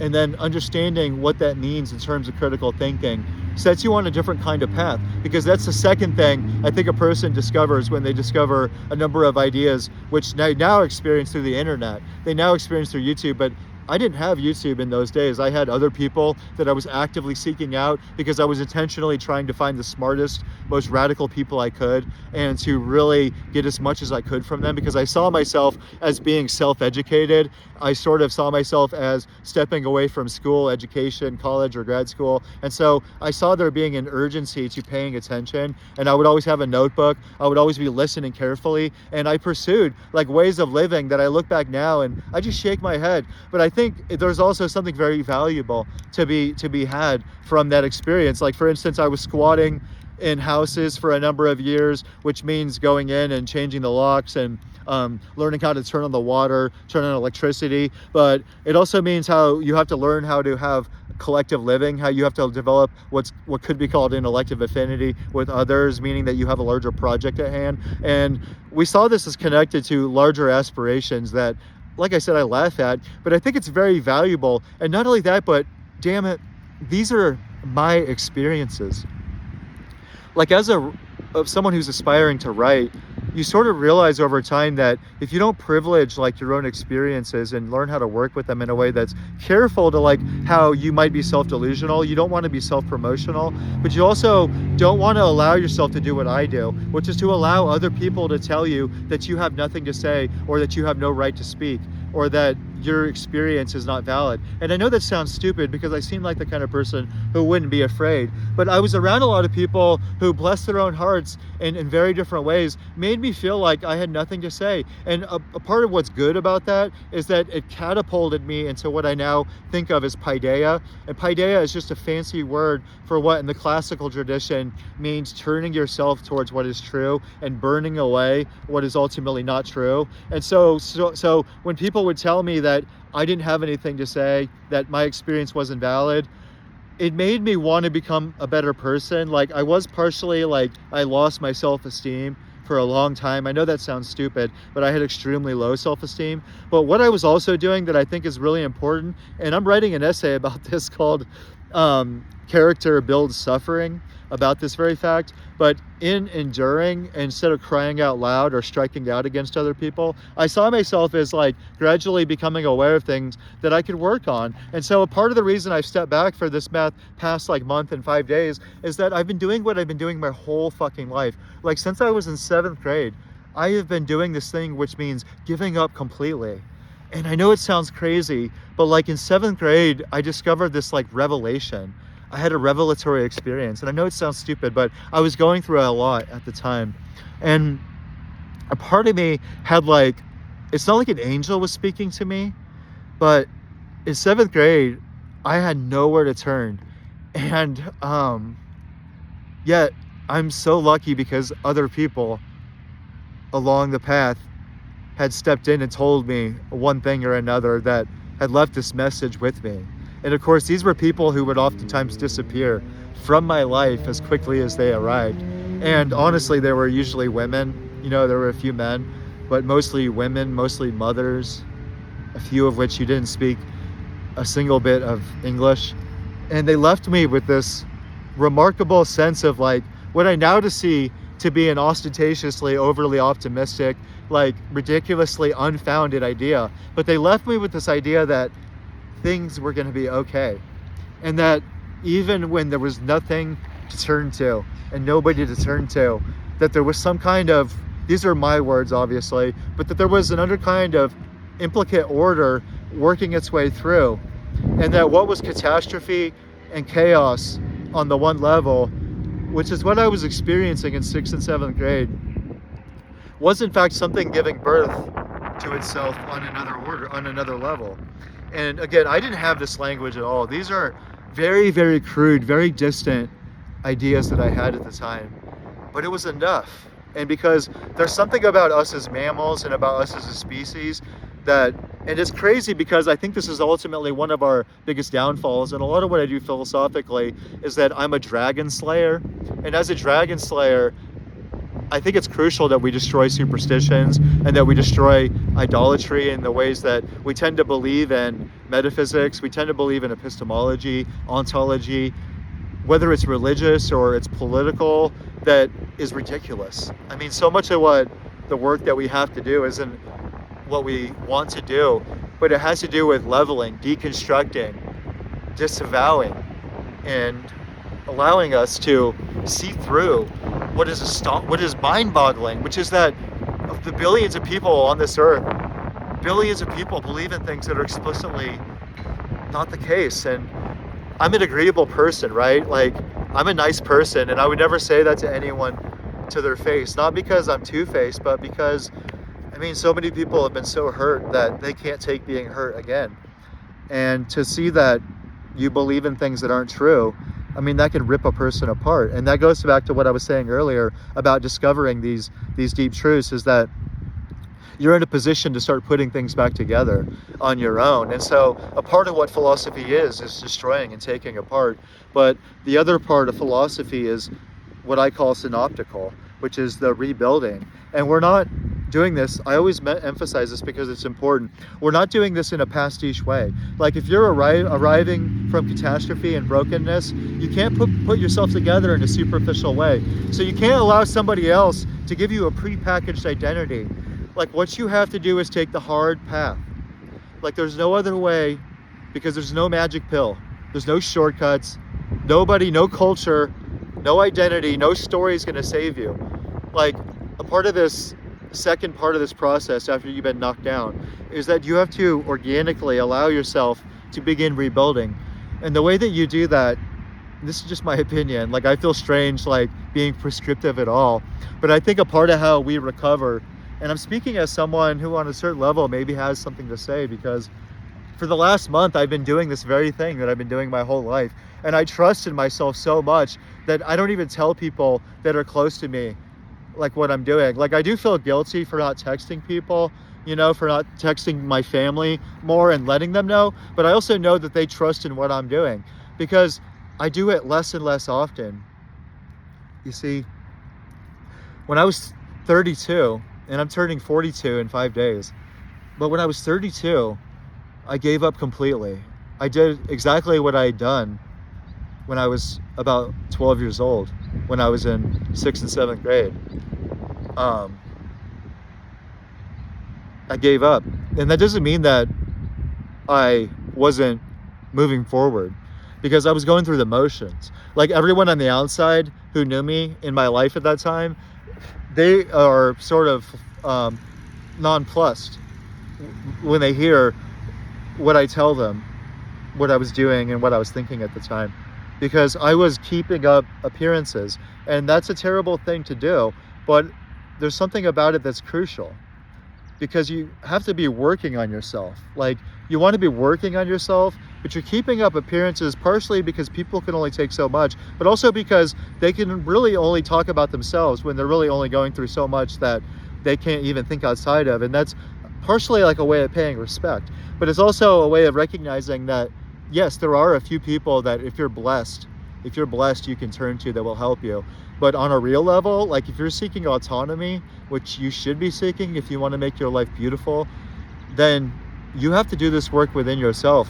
and then understanding what that means in terms of critical thinking, sets you on a different kind of path. Because that's the second thing I think a person discovers when they discover a number of ideas, which they now experience through the internet. They now experience through YouTube, but I didn't have YouTube in those days. I had other people that I was actively seeking out because I was intentionally trying to find the smartest, most radical people I could, and to really get as much as I could from them, because I saw myself as being self-educated. I sort of saw myself as stepping away from school, education, college or grad school. And so I saw there being an urgency to paying attention, and I would always have a notebook. I would always be listening carefully, and I pursued like ways of living that I look back now and I just shake my head. But I think there's also something very valuable to be had from that experience. Like, for instance, I was squatting in houses for a number of years, which means going in and changing the locks and learning how to turn on the water, turn on electricity. But it also means how you have to learn how to have collective living, how you have to develop what could be called an elective affinity with others, meaning that you have a larger project at hand. And we saw this as connected to larger aspirations that, like I said, I laugh at, but I think it's very valuable. And not only that, but damn it, these are my experiences. Like, as someone who's aspiring to write, you sort of realize over time that if you don't privilege like your own experiences and learn how to work with them in a way that's careful to like how you might be self-delusional, you don't want to be self-promotional, but you also don't want to allow yourself to do what I do, which is to allow other people to tell you that you have nothing to say, or that you have no right to speak, or that your experience is not valid. And I know that sounds stupid because I seem like the kind of person who wouldn't be afraid, but I was around a lot of people who, bless their own hearts in very different ways, made me feel like I had nothing to say. And a part of what's good about that is that it catapulted me into what I now think of as paideia. And paideia is just a fancy word for what in the classical tradition means turning yourself towards what is true and burning away what is ultimately not true. And so when people would tell me that I didn't have anything to say, that my experience wasn't valid, it made me want to become a better person. Like, I was partially like, I lost my self-esteem for a long time. I know that sounds stupid, but I had extremely low self-esteem. But what I was also doing that I think is really important, and I'm writing an essay about this called Character Builds Suffering, about this very fact. But in enduring, instead of crying out loud or striking out against other people, I saw myself as like gradually becoming aware of things that I could work on. And so a part of the reason I've stepped back for this past like month and 5 days is that I've been doing what I've been doing my whole fucking life. Like, since I was in 7th grade, I have been doing this thing which means giving up completely. And I know it sounds crazy, but like in 7th grade, I discovered this like revelation. I had a revelatory experience, and I know it sounds stupid, but I was going through a lot at the time. And a part of me had like, it's not like an angel was speaking to me, but in 7th grade, I had nowhere to turn. And yet I'm so lucky because other people along the path had stepped in and told me one thing or another that had left this message with me. And of course, these were people who would oftentimes disappear from my life as quickly as they arrived. And honestly, there were usually women. You know, there were a few men, but mostly women, mostly mothers, a few of which who didn't speak a single bit of English. And they left me with this remarkable sense of like what I now see to be an ostentatiously overly optimistic, like ridiculously unfounded idea. But they left me with this idea that things were going to be okay, and that even when there was nothing to turn to and nobody to turn to, that there was some kind of, these are my words obviously, but that there was an kind of implicate order working its way through, and that what was catastrophe and chaos on the one level, which is what I was experiencing in 6th and 7th grade, was in fact something giving birth to itself on another order, on another level. And again, I didn't have this language at all. These are very, very crude, very distant ideas that I had at the time, but it was enough. And because there's something about us as mammals and about us as a species that, and it's crazy because I think this is ultimately one of our biggest downfalls. And a lot of what I do philosophically is that I'm a dragon slayer. And as a dragon slayer, I think it's crucial that we destroy superstitions and that we destroy idolatry in the ways that we tend to believe in metaphysics, we tend to believe in epistemology, ontology, whether it's religious or it's political, that is ridiculous. I mean, so much of what the work that we have to do isn't what we want to do. but it has to do with leveling, deconstructing, disavowing, and allowing us to see through what is mind-boggling, which is that of the billions of people on this earth, billions of people believe in things that are explicitly not the case. And I'm an agreeable person, right? Like, I'm a nice person, and I would never say that to anyone to their face, not because I'm two-faced, but because, I mean, so many people have been so hurt that they can't take being hurt again. And to see that you believe in things that aren't true, I mean, that can rip a person apart. And that goes back to what I was saying earlier about discovering these deep truths, is that you're in a position to start putting things back together on your own. And so a part of what philosophy is destroying and taking apart. But the other part of philosophy is what I call synoptical, which is the rebuilding. And we're not doing this, I always emphasize this because it's important, we're not doing this in a pastiche way. Like, if you're arriving from catastrophe and brokenness, you can't put yourself together in a superficial way. So you can't allow somebody else to give you a prepackaged identity. Like, what you have to do is take the hard path. Like, there's no other way, because there's no magic pill. There's no shortcuts. Nobody, no culture, no identity, no story is going to save you. Like, a part of this second part of this process after you've been knocked down is that you have to organically allow yourself to begin rebuilding. And the way that you do that, this is just my opinion, like, I feel strange like being prescriptive at all, but I think a part of how we recover, and I'm speaking as someone who on a certain level maybe has something to say, because for the last month I've been doing this very thing that I've been doing my whole life, and I trusted myself so much that I don't even tell people that are close to me like what I'm doing. Like, I do feel guilty for not texting people, you know, for not texting my family more and letting them know, but I also know that they trust in what I'm doing because I do it less and less often. You see, when I was 32, and I'm turning 42 in 5 days, but when I was 32, I gave up completely. I did exactly what I had done when I was about 12 years old, when I was in 6th and 7th grade. I gave up. And that doesn't mean that I wasn't moving forward, because I was going through the motions. Like, everyone on the outside who knew me in my life at that time, they are sort of nonplussed when they hear what I tell them, what I was doing and what I was thinking at the time, because I was keeping up appearances. And that's a terrible thing to do, but there's something about it that's crucial, because you have to be working on yourself. Like, you want to be working on yourself, but you're keeping up appearances partially because people can only take so much, but also because they can really only talk about themselves when they're really only going through so much that they can't even think outside of. And that's partially like a way of paying respect, but it's also a way of recognizing that, yes, there are a few people that if you're blessed, you can turn to that will help you. But on a real level, like, if you're seeking autonomy, which you should be seeking if you want to make your life beautiful, then you have to do this work within yourself.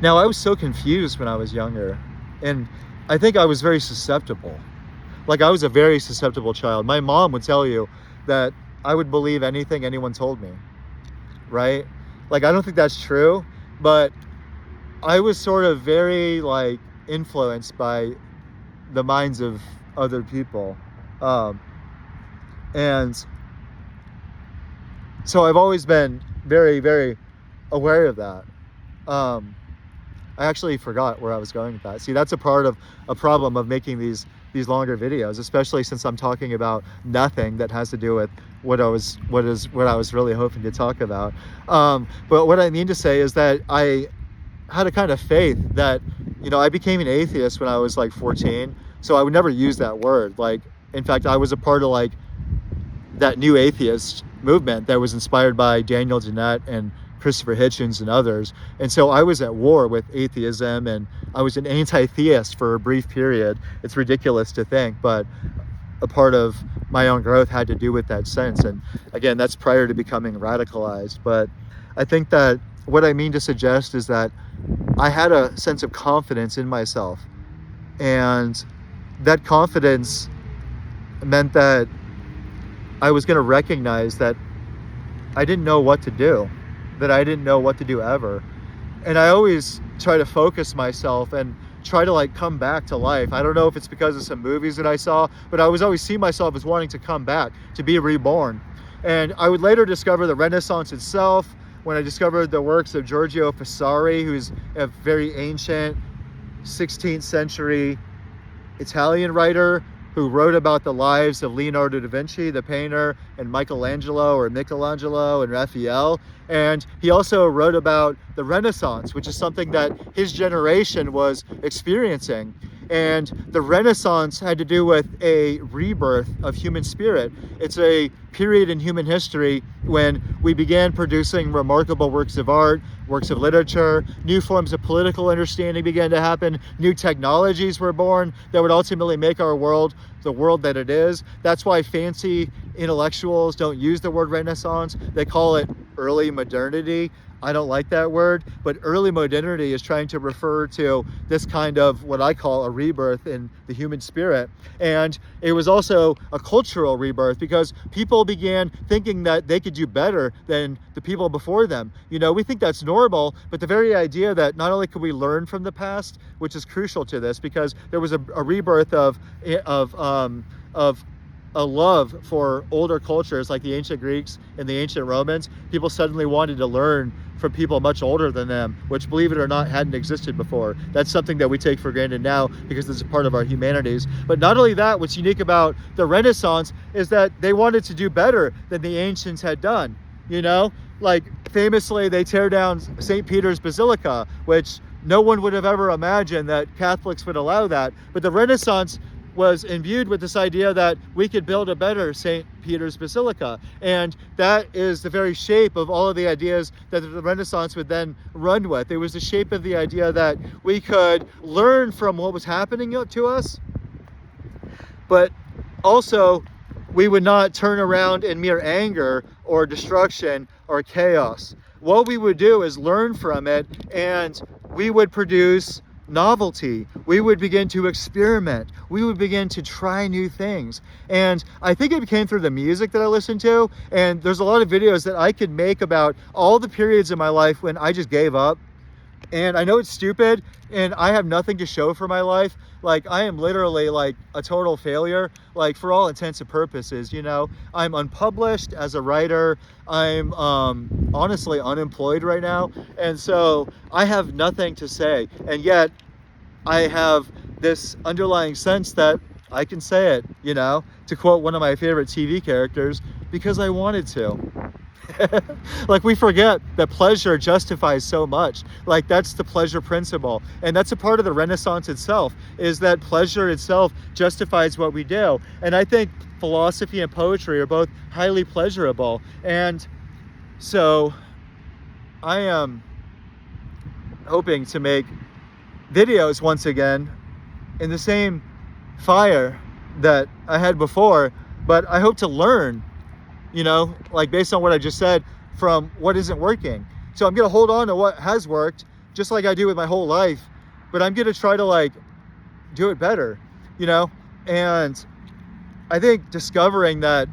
Now, I was so confused when I was younger, and I think I was very susceptible. Like, I was a very susceptible child. My mom would tell you that I would believe anything anyone told me, right? Like, I don't think that's true, but I was sort of very, like, influenced by the minds of other people. And so I've always been very, very aware of that. I actually forgot where I was going with that. See, that's a part of a problem of making these longer videos, especially since I'm talking about nothing that has to do with what I was really hoping to talk about. But what I mean to say is that I had a kind of faith that, you know, I became an atheist when I was like 14. So I would never use that word. Like, in fact, I was a part of like that new atheist movement that was inspired by Daniel Dennett and Christopher Hitchens and others. And so I was at war with atheism, and I was an anti-theist for a brief period. It's ridiculous to think, but a part of my own growth had to do with that sense. And again, that's prior to becoming radicalized. But I think that what I mean to suggest is that I had a sense of confidence in myself, and that confidence meant that I was going to recognize that I didn't know what to do, that I didn't know what to do ever. And I always try to focus myself and try to like come back to life. I don't know if it's because of some movies that I saw, but I was always see myself as wanting to come back, to be reborn. And I would later discover the Renaissance itself when I discovered the works of Giorgio Vasari, who's a very ancient 16th century Italian writer who wrote about the lives of Leonardo da Vinci, the painter, and Michelangelo and Raphael. And he also wrote about the Renaissance, which is something that his generation was experiencing. And the Renaissance had to do with a rebirth of human spirit. It's a period in human history when we began producing remarkable works of art, works of literature, new forms of political understanding began to happen, new technologies were born that would ultimately make our world the world that it is. That's why fancy intellectuals don't use the word Renaissance. They call it early modernity. I don't like that word, but early modernity is trying to refer to this kind of what I call a rebirth in the human spirit. And it was also a cultural rebirth because people began thinking that they could do better than the people before them. You know, we think that's normal, but the very idea that not only could we learn from the past, which is crucial to this, because there was a rebirth of a love for older cultures like the ancient Greeks and the ancient Romans. People suddenly wanted to learn from people much older than them, which, believe it or not, hadn't existed before. That's something that we take for granted now because it's a part of our humanities. But not only that, what's unique about the Renaissance is that they wanted to do better than the ancients had done. You know, like famously, they tear down St. Peter's Basilica, which no one would have ever imagined that Catholics would allow that. But the Renaissance was imbued with this idea that we could build a better St. Peter's Basilica. And that is the very shape of all of the ideas that the Renaissance would then run with. It was the shape of the idea that we could learn from what was happening to us, but also we would not turn around in mere anger or destruction or chaos. What we would do is learn from it, and we would produce novelty. We would begin to experiment. We would begin to try new things. And I think it came through the music that I listened to. And there's a lot of videos that I could make about all the periods in my life when I just gave up. And I know it's stupid and I have nothing to show for my life. Like, I am literally like a total failure, like for all intents and purposes. You know, I'm unpublished as a writer. I'm honestly unemployed right now. And so I have nothing to say. And yet I have this underlying sense that I can say it, you know, to quote one of my favorite TV characters, because I wanted to. Like, we forget that pleasure justifies so much. Like, that's the pleasure principle, and that's a part of the Renaissance itself, is that pleasure itself justifies what we do. And I think philosophy and poetry are both highly pleasurable. And so I am hoping to make videos once again in the same fire that I had before, but I hope to learn, you know, like based on what I just said, from what isn't working. So I'm going to hold on to what has worked, just like I do with my whole life, but I'm going to try to like do it better, you know? And I think discovering that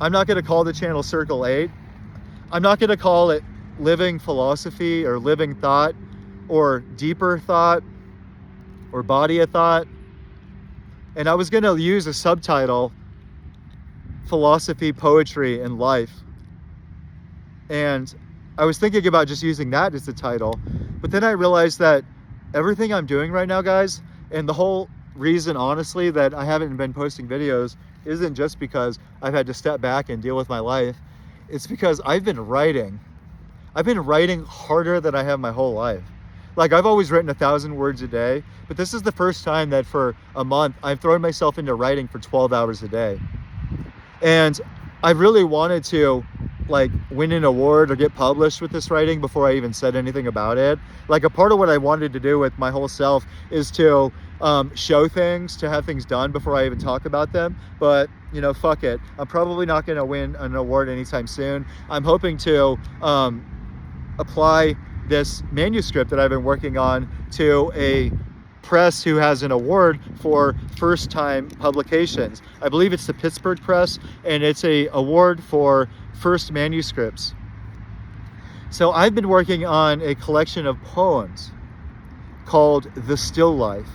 I'm not going to call the channel Circle 8. I'm not going to call it living philosophy or living thought or deeper thought or body of thought. And I was going to use a subtitle, philosophy, poetry, and life. And I was thinking about just using that as the title, but then I realized that everything I'm doing right now, guys, and the whole reason, honestly, that I haven't been posting videos isn't just because I've had to step back and deal with my life. It's because I've been writing. I've been writing harder than I have my whole life. Like, I've always written 1,000 words a day, but this is the first time that for a month I've thrown myself into writing for 12 hours a day. And I really wanted to like win an award or get published with this writing before I even said anything about it. Like, a part of what I wanted to do with my whole self is to show things, to have things done before I even talk about them. But, you know, fuck it. I'm probably not going to win an award anytime soon. I'm hoping to apply this manuscript that I've been working on to a press who has an award for first time publications. I believe it's the Pittsburgh Press, and it's a award for first manuscripts. So I've been working on a collection of poems called The Still Life.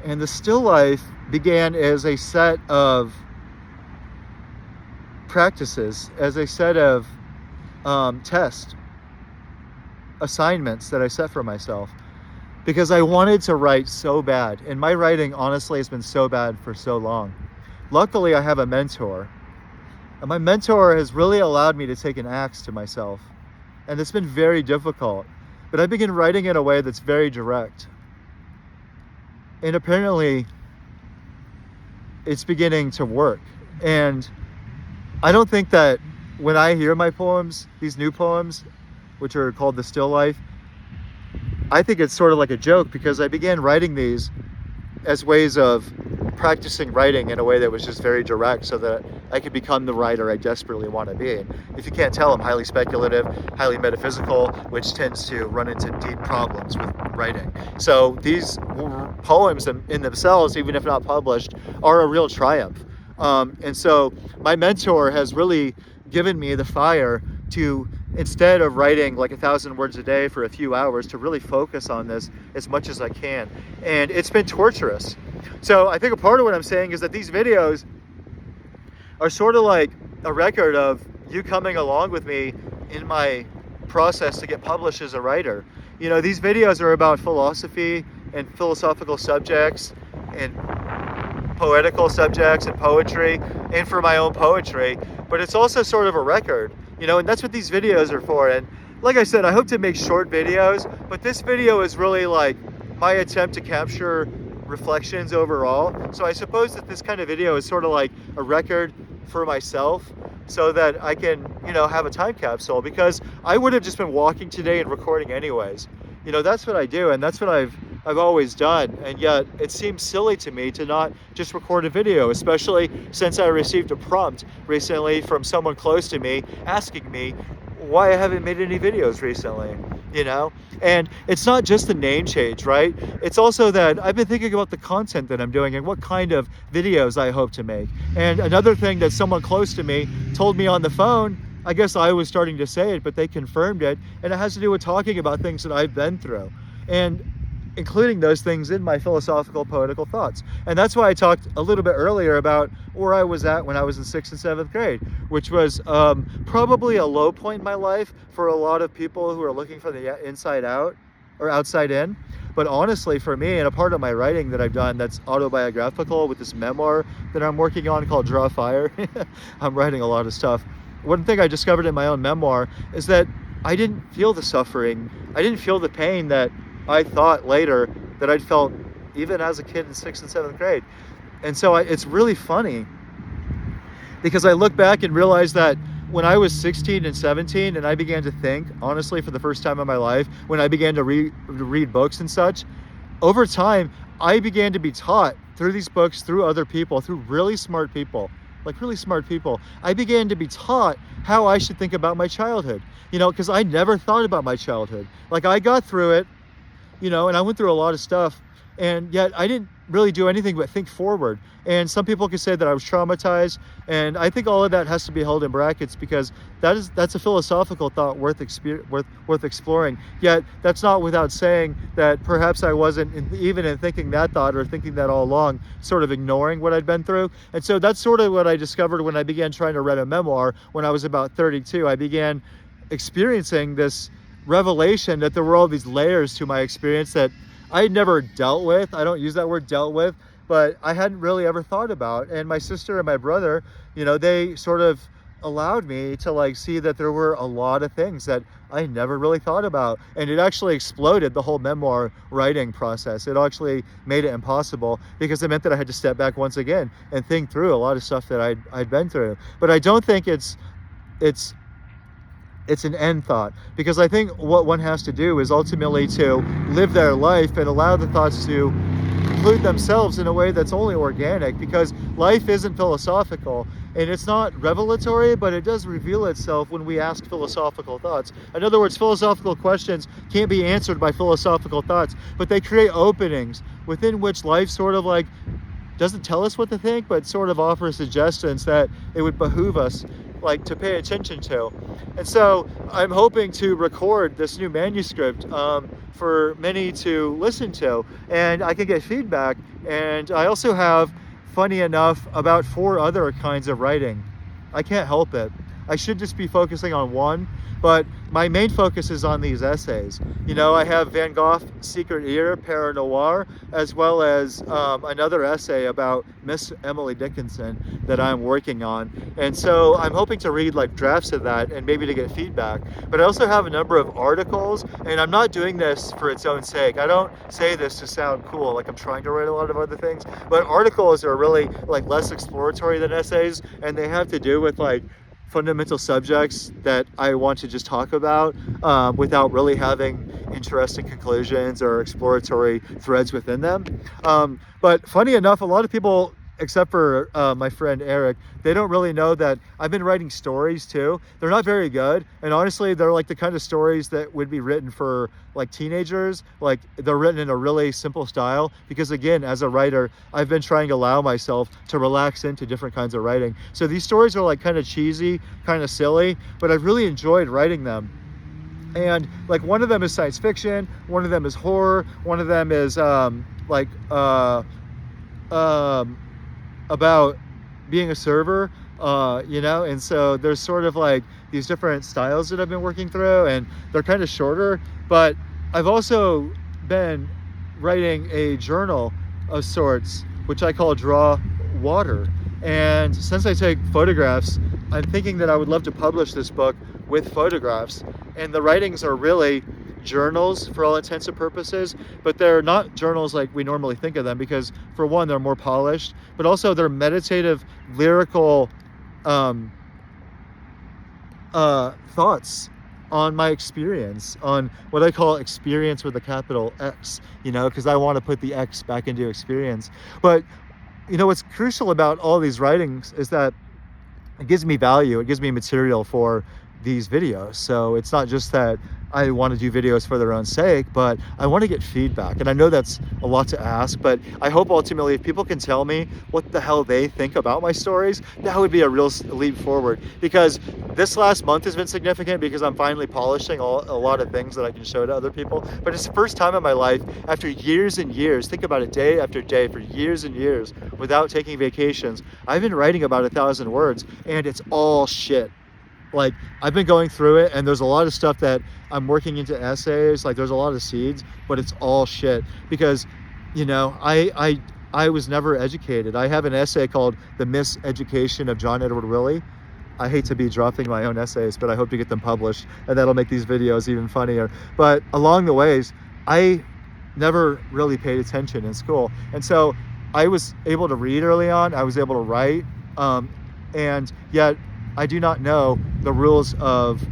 And The Still Life began as a set of practices, as a set of test assignments that I set for myself, because I wanted to write so bad. And my writing, honestly, has been so bad for so long. Luckily, I have a mentor. And my mentor has really allowed me to take an axe to myself. And it's been very difficult. But I began writing in a way that's very direct. And apparently, it's beginning to work. And I don't think that when I hear my poems, these new poems, which are called The Still Life, I think it's sort of like a joke, because I began writing these as ways of practicing writing in a way that was just very direct, so that I could become the writer I desperately want to be. And if you can't tell, I'm highly speculative, highly metaphysical, which tends to run into deep problems with writing. So these poems in themselves, even if not published, are a real triumph. And so my mentor has really given me the fire to, instead of writing like 1,000 words a day for a few hours, to really focus on this as much as I can. And it's been torturous. So I think a part of what I'm saying is that these videos are sort of like a record of you coming along with me in my process to get published as a writer. You know, these videos are about philosophy and philosophical subjects and poetical subjects and poetry, and for my own poetry, but it's also sort of a record, you know, and that's what these videos are for. And like I said, I hope to make short videos, but this video is really like my attempt to capture reflections overall. So I suppose that this kind of video is sort of like a record for myself, so that I can, you know, have a time capsule, because I would have just been walking today and recording anyways. You know, that's what I do, and that's what I've always done, and yet it seems silly to me to not just record a video, especially since I received a prompt recently from someone close to me asking me why I haven't made any videos recently, you know? And it's not just the name change, right? It's also that I've been thinking about the content that I'm doing and what kind of videos I hope to make. And another thing that someone close to me told me on the phone, I guess I was starting to say it, but they confirmed it, and it has to do with talking about things that I've been through, and including those things in my philosophical, poetical thoughts. And that's why I talked a little bit earlier about where I was at when I was in 6th and 7th grade, which was probably a low point in my life for a lot of people who are looking for the inside out or outside in. But honestly, for me, and a part of my writing that I've done that's autobiographical with this memoir that I'm working on called Draw Fire, I'm writing a lot of stuff. One thing I discovered in my own memoir is that I didn't feel the suffering. I didn't feel the pain that I thought later that I'd felt even as a kid in 6th and 7th grade. And so it's really funny, because I look back and realize that when I was 16 and 17 and I began to think, honestly, for the first time in my life, when I began to read books and such, over time, I began to be taught through these books, through other people, through really smart people, I began to be taught how I should think about my childhood, you know, because I never thought about my childhood. Like, I got through it, you know, and I went through a lot of stuff, and yet I didn't really do anything but think forward. And some people could say that I was traumatized, and I think all of that has to be held in brackets, because that's a philosophical thought worth exploring. Yet that's not without saying that perhaps I wasn't, even in thinking that thought or thinking that all along, sort of ignoring what I'd been through. And so that's sort of what I discovered when I began trying to write a memoir when I was about 32. I began experiencing this revelation that there were all these layers to my experience that I had never dealt with. I don't use that word dealt with, but I hadn't really ever thought about. And my sister and my brother, you know, they sort of allowed me to like see that there were a lot of things that I never really thought about. And it actually exploded the whole memoir writing process. It actually made it impossible, because it meant that I had to step back once again and think through a lot of stuff that I'd been through. But I don't think it's an end thought, because I think what one has to do is ultimately to live their life and allow the thoughts to conclude themselves in a way that's only organic, because life isn't philosophical. And it's not revelatory, but it does reveal itself when we ask philosophical thoughts. In other words, philosophical questions can't be answered by philosophical thoughts, but they create openings within which life sort of like doesn't tell us what to think, but sort of offers suggestions that it would behoove us like to pay attention to. And so I'm hoping to record this new manuscript for many to listen to, and I can get feedback. And I also have, funny enough, about 4 other kinds of writing. I can't help it. I should just be focusing on one, but my main focus is on these essays. You know, I have Van Gogh, Secret Ear, Para Noir, as well as another essay about Miss Emily Dickinson that I'm working on. And so I'm hoping to read like drafts of that and maybe to get feedback. But I also have a number of articles, and I'm not doing this for its own sake. I don't say this to sound cool, like I'm trying to write a lot of other things, but articles are really like less exploratory than essays, and they have to do with like fundamental subjects that I want to just talk about without really having interesting conclusions or exploratory threads within them. But funny enough, a lot of people, except for my friend Eric, they don't really know that I've been writing stories too. They're not very good, and honestly they're like the kind of stories that would be written for like teenagers. Like they're written in a really simple style, because again, as a writer, I've been trying to allow myself to relax into different kinds of writing. So these stories are like kind of cheesy, kind of silly, but I've really enjoyed writing them. And like one of them is science fiction, one of them is horror, one of them is about being a server, you know. And so there's sort of like these different styles that I've been working through, and they're kind of shorter. But I've also been writing a journal of sorts, which I call Draw Water. And since I take photographs, I'm thinking that I would love to publish this book with photographs. And the writings are really journals for all intents and purposes, but they're not journals like we normally think of them, because for one, they're more polished, but also they're meditative, lyrical thoughts on my experience, on what I call experience with a capital X, you know, because I want to put the X back into experience. But you know, what's crucial about all these writings is that it gives me value, it gives me material for these videos. So it's not just that I want to do videos for their own sake, but I want to get feedback. And I know that's a lot to ask, but I hope ultimately if people can tell me what the hell they think about my stories, that would be a real leap forward. Because this last month has been significant, because I'm finally polishing a lot of things that I can show to other people. But it's the first time in my life, after years and years, think about it, day after day, for years and years, without taking vacations, I've been writing about 1,000 words, and it's all shit. Like I've been going through it, and there's a lot of stuff that I'm working into essays, like there's a lot of seeds, but it's all shit. Because, you know, I was never educated. I have an essay called The Miseducation of John Edward Willey. I hate to be dropping my own essays, but I hope to get them published, and that'll make these videos even funnier. But along the ways, I never really paid attention in school. And so I was able to read early on, I was able to write, and yet I do not know the rules of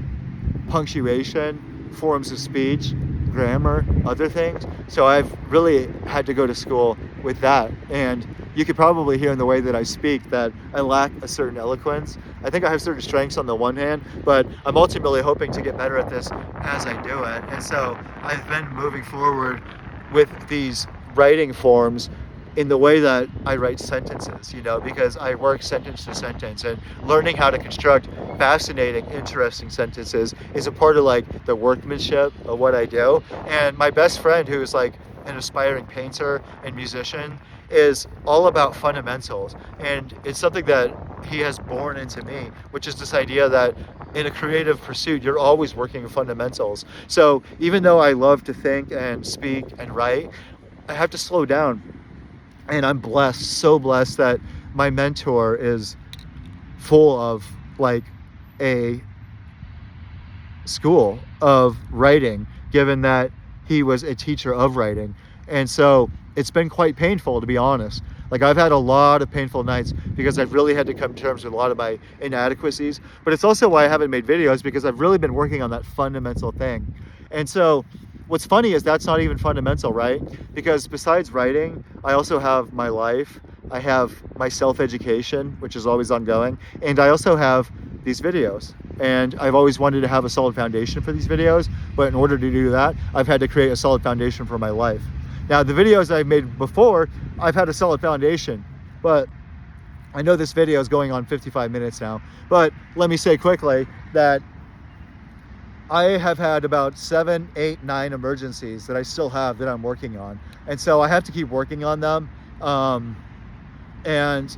punctuation, forms of speech, grammar, other things. So I've really had to go to school with that. And you could probably hear in the way that I speak that I lack a certain eloquence. I think I have certain strengths on the one hand, but I'm ultimately hoping to get better at this as I do it. And so I've been moving forward with these writing forms in the way that I write sentences, you know, because I work sentence to sentence, and learning how to construct fascinating, interesting sentences is a part of like the workmanship of what I do. And my best friend, who is like an aspiring painter and musician, is all about fundamentals. And it's something that he has born into me, which is this idea that in a creative pursuit, you're always working fundamentals. So even though I love to think and speak and write, I have to slow down. And I'm blessed, so blessed, that my mentor is full of like a school of writing, given that he was a teacher of writing. And so it's been quite painful, to be honest. Like I've had a lot of painful nights because I've really had to come to terms with a lot of my inadequacies. But it's also why I haven't made videos, because I've really been working on that fundamental thing. And so what's funny is that's not even fundamental, right? Because besides writing, I also have my life. I have my self-education, which is always ongoing, and I also have these videos. And I've always wanted to have a solid foundation for these videos, but in order to do that, I've had to create a solid foundation for my life. Now, the videos I've made before, I've had a solid foundation, but I know this video is going on 55 minutes now, but let me say quickly that I have had about 7, 8, 9 emergencies that I still have that I'm working on. And so I have to keep working on them. And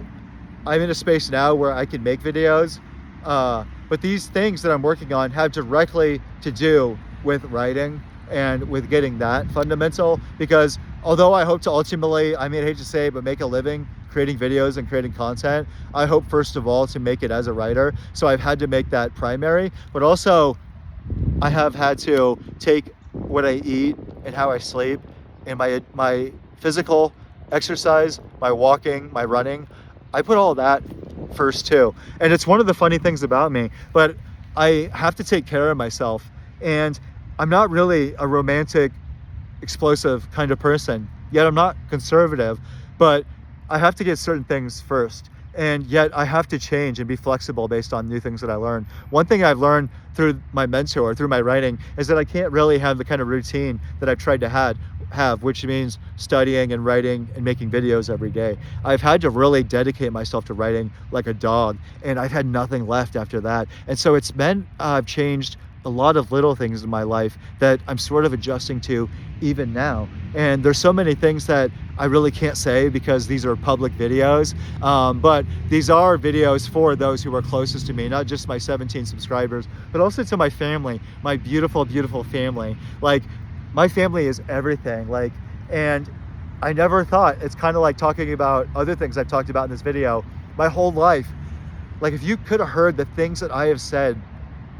I'm in a space now where I can make videos. But these things that I'm working on have directly to do with writing and with getting that fundamental, because although I hope to ultimately, I hate to say it, but make a living creating videos and creating content, I hope first of all to make it as a writer. So I've had to make that primary, but also I have had to take what I eat and how I sleep and my physical exercise, my walking, my running. I put all that first too. And it's one of the funny things about me, but I have to take care of myself. And I'm not really a romantic, explosive kind of person, yet I'm not conservative, but I have to get certain things first. And yet I have to change and be flexible based on new things that I learn. One thing I've learned through my mentor, through my writing, is that I can't really have the kind of routine that I've tried to have, which means studying and writing and making videos every day. I've had to really dedicate myself to writing like a dog, and I've had nothing left after that. And so it's meant I've changed a lot of little things in my life that I'm sort of adjusting to even now. And there's so many things that I really can't say because these are public videos, but these are videos for those who are closest to me, not just my 17 subscribers, but also to my family, my beautiful, beautiful family. Like, my family is everything. Like, and I never thought, it's kind of like talking about other things I've talked about in this video, my whole life. Like, if you could have heard the things that I have said,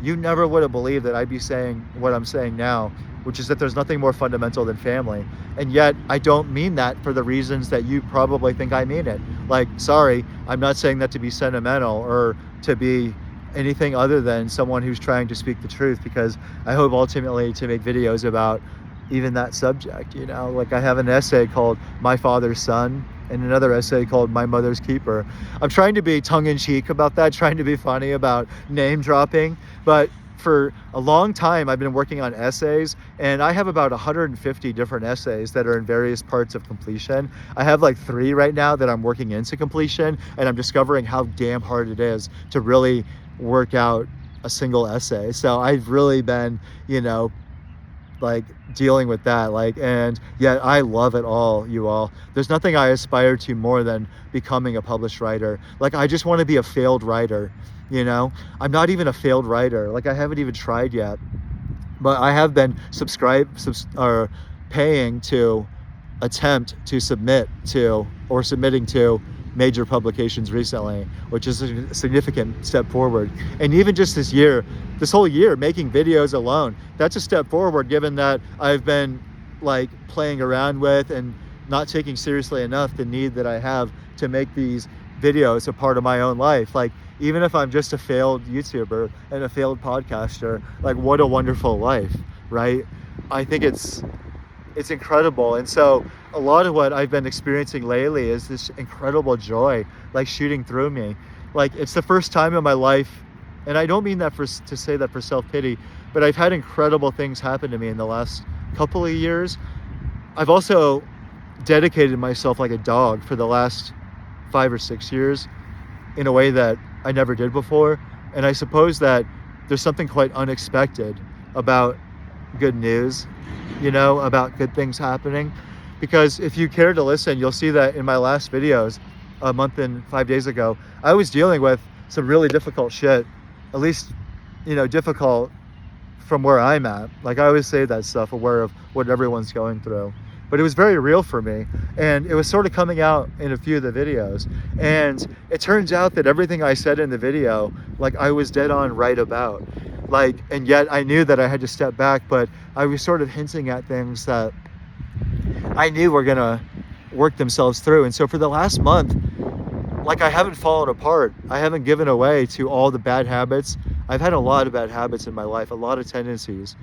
you never would have believed that I'd be saying what I'm saying now, which is that there's nothing more fundamental than family. And yet I don't mean that for the reasons that you probably think I mean it. Like, sorry, I'm not saying that to be sentimental or to be anything other than someone who's trying to speak the truth, because I hope ultimately to make videos about even that subject, you know? Like, I have an essay called My Father's Son and another essay called My Mother's Keeper. I'm trying to be tongue-in-cheek about that, trying to be funny about name dropping, but for a long time I've been working on essays, and I have about 150 different essays that are in various parts of completion. I have like 3 right now that I'm working into completion, and I'm discovering how damn hard it is to really work out a single essay. So I've really been, like dealing with that, and yet I love it all, you all. There's nothing I aspire to more than becoming a published writer. Like, I just want to be a failed writer, I'm not even a failed writer. Like, I haven't even tried yet, but I have been or paying to attempt to submitting to major publications recently, which is a significant step forward. And even just this whole year, making videos alone, that's a step forward, given that I've been like playing around with and not taking seriously enough the need that I have to make these videos a part of my own life. Like, even if I'm just a failed YouTuber and a failed podcaster, like, what a wonderful life, right? I think it's incredible. And so a lot of what I've been experiencing lately is this incredible joy, like, shooting through me. Like, it's the first time in my life, and I don't mean that to say that for self-pity, but I've had incredible things happen to me in the last couple of years. I've also dedicated myself like a dog for the last 5 or 6 years in a way that I never did before. And I suppose that there's something quite unexpected about good news, about good things happening. Because if you care to listen, you'll see that in my last videos a month and 5 days ago, I was dealing with some really difficult shit, at least, difficult from where I'm at. Like, I always say that stuff, aware of what everyone's going through. But it was very real for me, and it was sort of coming out in a few of the videos. And it turns out that everything I said in the video, like, I was dead on right about. Like, and yet I knew that I had to step back, but I was sort of hinting at things that I knew were gonna work themselves through. And so for the last month, like, I haven't fallen apart. I haven't given away to all the bad habits. I've had a lot of bad habits in my life, a lot of tendencies,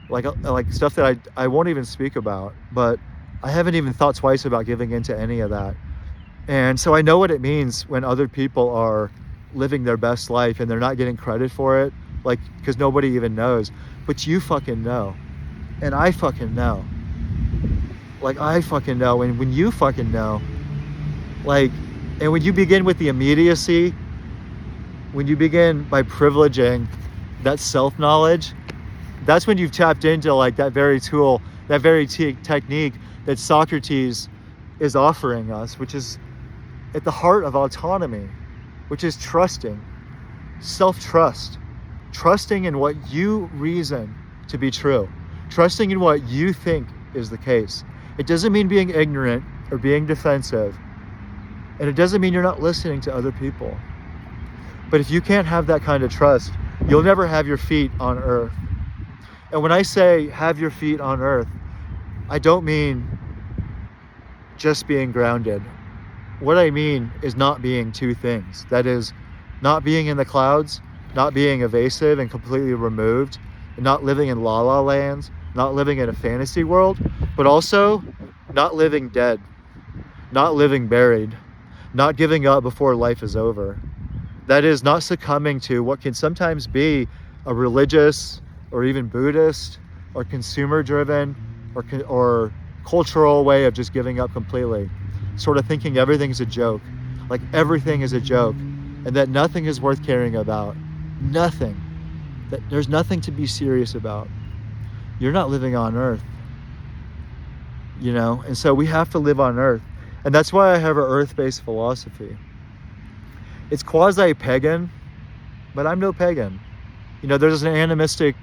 like stuff that I won't even speak about, but I haven't even thought twice about giving into any of that. And so I know what it means when other people are living their best life and they're not getting credit for it, like, because nobody even knows. But you fucking know. And I fucking know. Like, I fucking know. And when you fucking know, like, and when you begin with the immediacy, when you begin by privileging that self-knowledge, that's when you've tapped into like that very tool, that very technique that Socrates is offering us, which is at the heart of autonomy, which is trusting, self-trust, trusting in what you reason to be true, trusting in what you think is the case. It doesn't mean being ignorant or being defensive, and it doesn't mean you're not listening to other people. But if you can't have that kind of trust, you'll never have your feet on earth. And when I say have your feet on earth, I don't mean just being grounded. What I mean is not being two things. That is, not being in the clouds, not being evasive and completely removed, and not living in la la lands, not living in a fantasy world, but also not living dead, not living buried, not giving up before life is over. That is, not succumbing to what can sometimes be a religious or even Buddhist or consumer driven or cultural way of just giving up completely, sort of thinking everything's a joke, like everything is a joke, and that nothing is worth caring about, nothing, that there's nothing to be serious about. You're not living on earth, you know? And so we have to live on earth. And that's why I have an earth-based philosophy. It's quasi-pagan, but I'm no pagan. You know, there's an animistic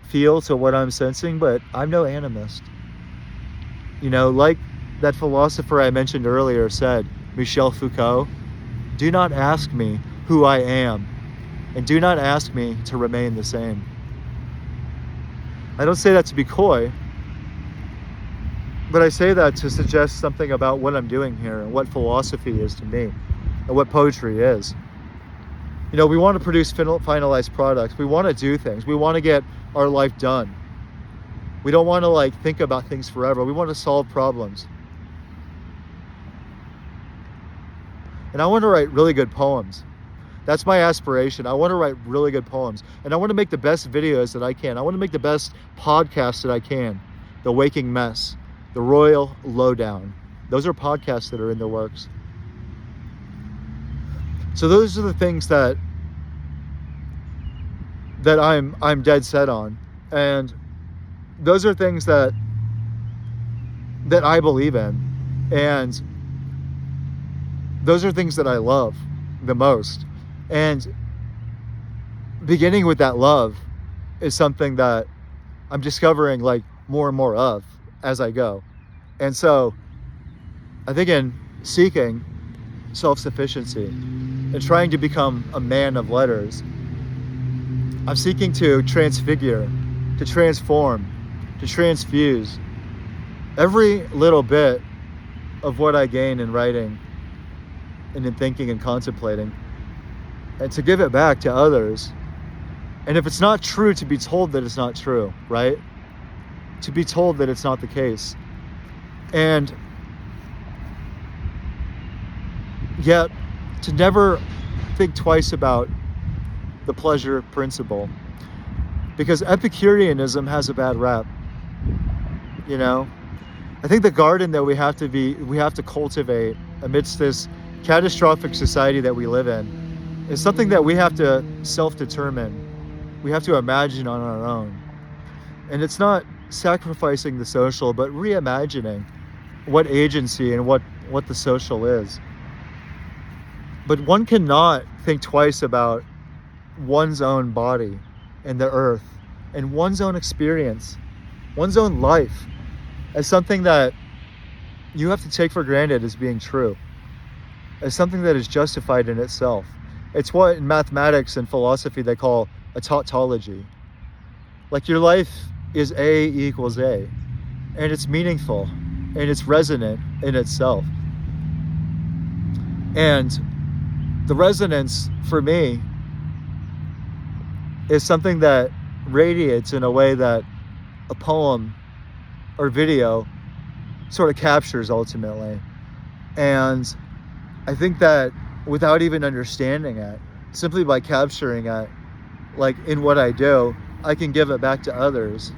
feel to what I'm sensing, but I'm no animist. You know, like that philosopher I mentioned earlier said, Michel Foucault, do not ask me who I am, and do not ask me to remain the same. I don't say that to be coy, but I say that to suggest something about what I'm doing here and what philosophy is to me and what poetry is. You know, we want to produce finalized products. We want to do things. We want to get our life done. We don't want to like think about things forever. We want to solve problems. And I want to write really good poems. That's my aspiration. I want to write really good poems. And I want to make the best videos that I can. I want to make the best podcasts that I can. The Waking Mess, The Royal Lowdown. Those are podcasts that are in the works. So those are the things that I'm dead set on. And those are things that I believe in. And those are things that I love the most. And beginning with that love is something that I'm discovering like more and more of as I go. And so I think in seeking self-sufficiency and trying to become a man of letters, I'm seeking to transfigure, to transform, to transfuse every little bit of what I gain in writing and in thinking and contemplating, and to give it back to others. And if it's not true, to be told that it's not true, right? To be told that it's not the case. And yet, to never think twice about the pleasure principle. Because Epicureanism has a bad rap, you know? I think the garden that we have to cultivate amidst this catastrophic society that we live in is something that we have to self-determine. We have to imagine on our own. And it's not sacrificing the social, but reimagining what agency and what the social is. But one cannot think twice about one's own body and the earth and one's own experience, one's own life as something that you have to take for granted as being true, as something that is justified in itself. It's what in mathematics and philosophy they call a tautology. Like your life is A equals A, and it's meaningful and it's resonant in itself. And the resonance for me is something that radiates in a way that a poem or video sort of captures ultimately. And I think that without even understanding it, simply by capturing it, like in what I do, I can give it back to others.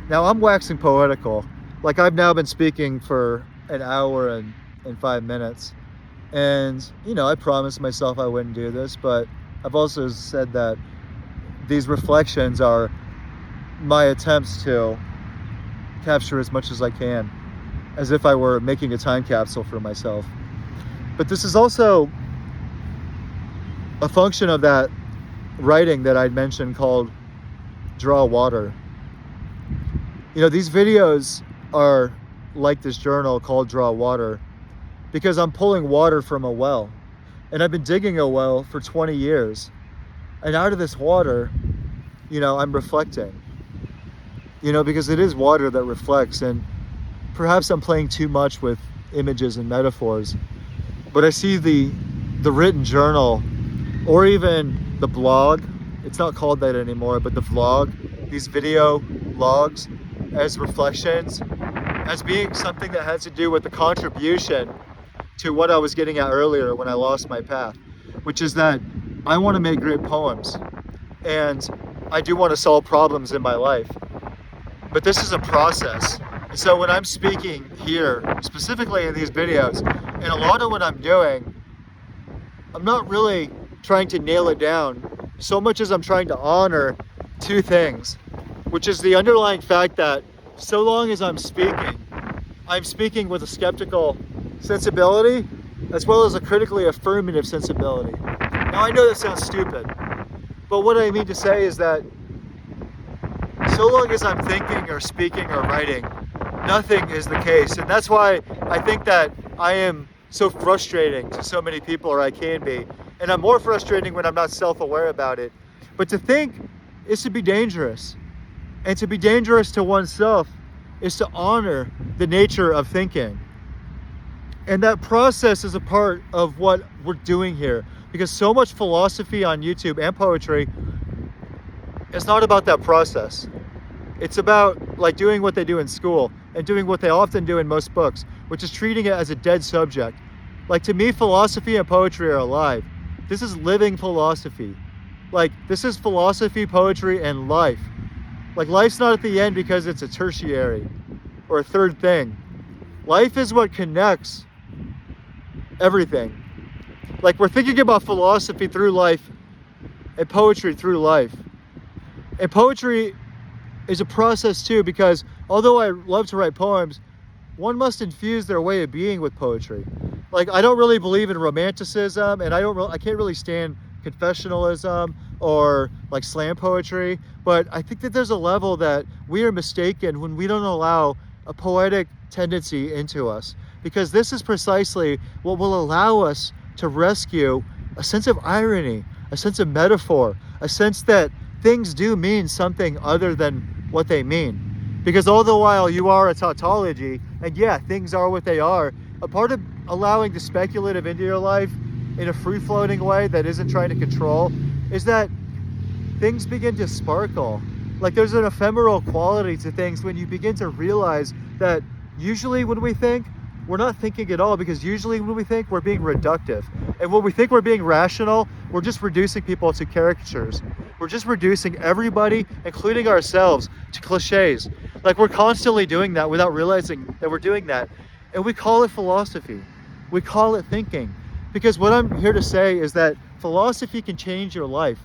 Now I'm waxing poetical. Like I've now been speaking for an hour and 5 minutes. And, I promised myself I wouldn't do this, but I've also said that these reflections are my attempts to capture as much as I can, as if I were making a time capsule for myself. But this is also a function of that writing that I'd mentioned called Draw Water. These videos are like this journal called Draw Water because I'm pulling water from a well. And I've been digging a well for 20 years. And out of this water, I'm reflecting. Because it is water that reflects. And perhaps I'm playing too much with images and metaphors. But I see the written journal, or even the blog, it's not called that anymore, but the vlog, these video logs, as reflections, as being something that has to do with the contribution to what I was getting at earlier when I lost my path, which is that I want to make great poems and I do want to solve problems in my life. But this is a process. And so when I'm speaking here, specifically in these videos, and a lot of what I'm doing, I'm not really trying to nail it down so much as I'm trying to honor two things, which is the underlying fact that so long as I'm speaking with a skeptical sensibility as well as a critically affirmative sensibility. Now I know that sounds stupid, but what I mean to say is that so long as I'm thinking or speaking or writing, nothing is the case. And that's why I think that I am so frustrating to so many people, or I can be. And I'm more frustrating when I'm not self-aware about it. But to think is to be dangerous. And to be dangerous to oneself is to honor the nature of thinking. And that process is a part of what we're doing here. Because so much philosophy on YouTube and poetry is not about that process. It's about like doing what they do in school and doing what they often do in most books, which is treating it as a dead subject. Like to me, philosophy and poetry are alive. This is living philosophy. Like this is philosophy, poetry, and life. Like life's not at the end because it's a tertiary or a third thing. Life is what connects everything. Like we're thinking about philosophy through life and poetry through life. And poetry is a process too, because although I love to write poems, one must infuse their way of being with poetry. Like I don't really believe in romanticism, and I can't really stand confessionalism or like slam poetry, but I think that there's a level that we are mistaken when we don't allow a poetic tendency into us, because this is precisely what will allow us to rescue a sense of irony, a sense of metaphor, a sense that things do mean something other than what they mean. Because all the while you are a tautology, and yeah, things are what they are, a part of allowing the speculative into your life in a free-floating way that isn't trying to control is that things begin to sparkle. Like there's an ephemeral quality to things when you begin to realize that usually when we think, we're not thinking at all, because usually when we think, we're being reductive. And when we think we're being rational, we're just reducing people to caricatures. We're just reducing everybody, including ourselves, to cliches. Like we're constantly doing that without realizing that we're doing that. And we call it philosophy. We call it thinking. Because what I'm here to say is that philosophy can change your life.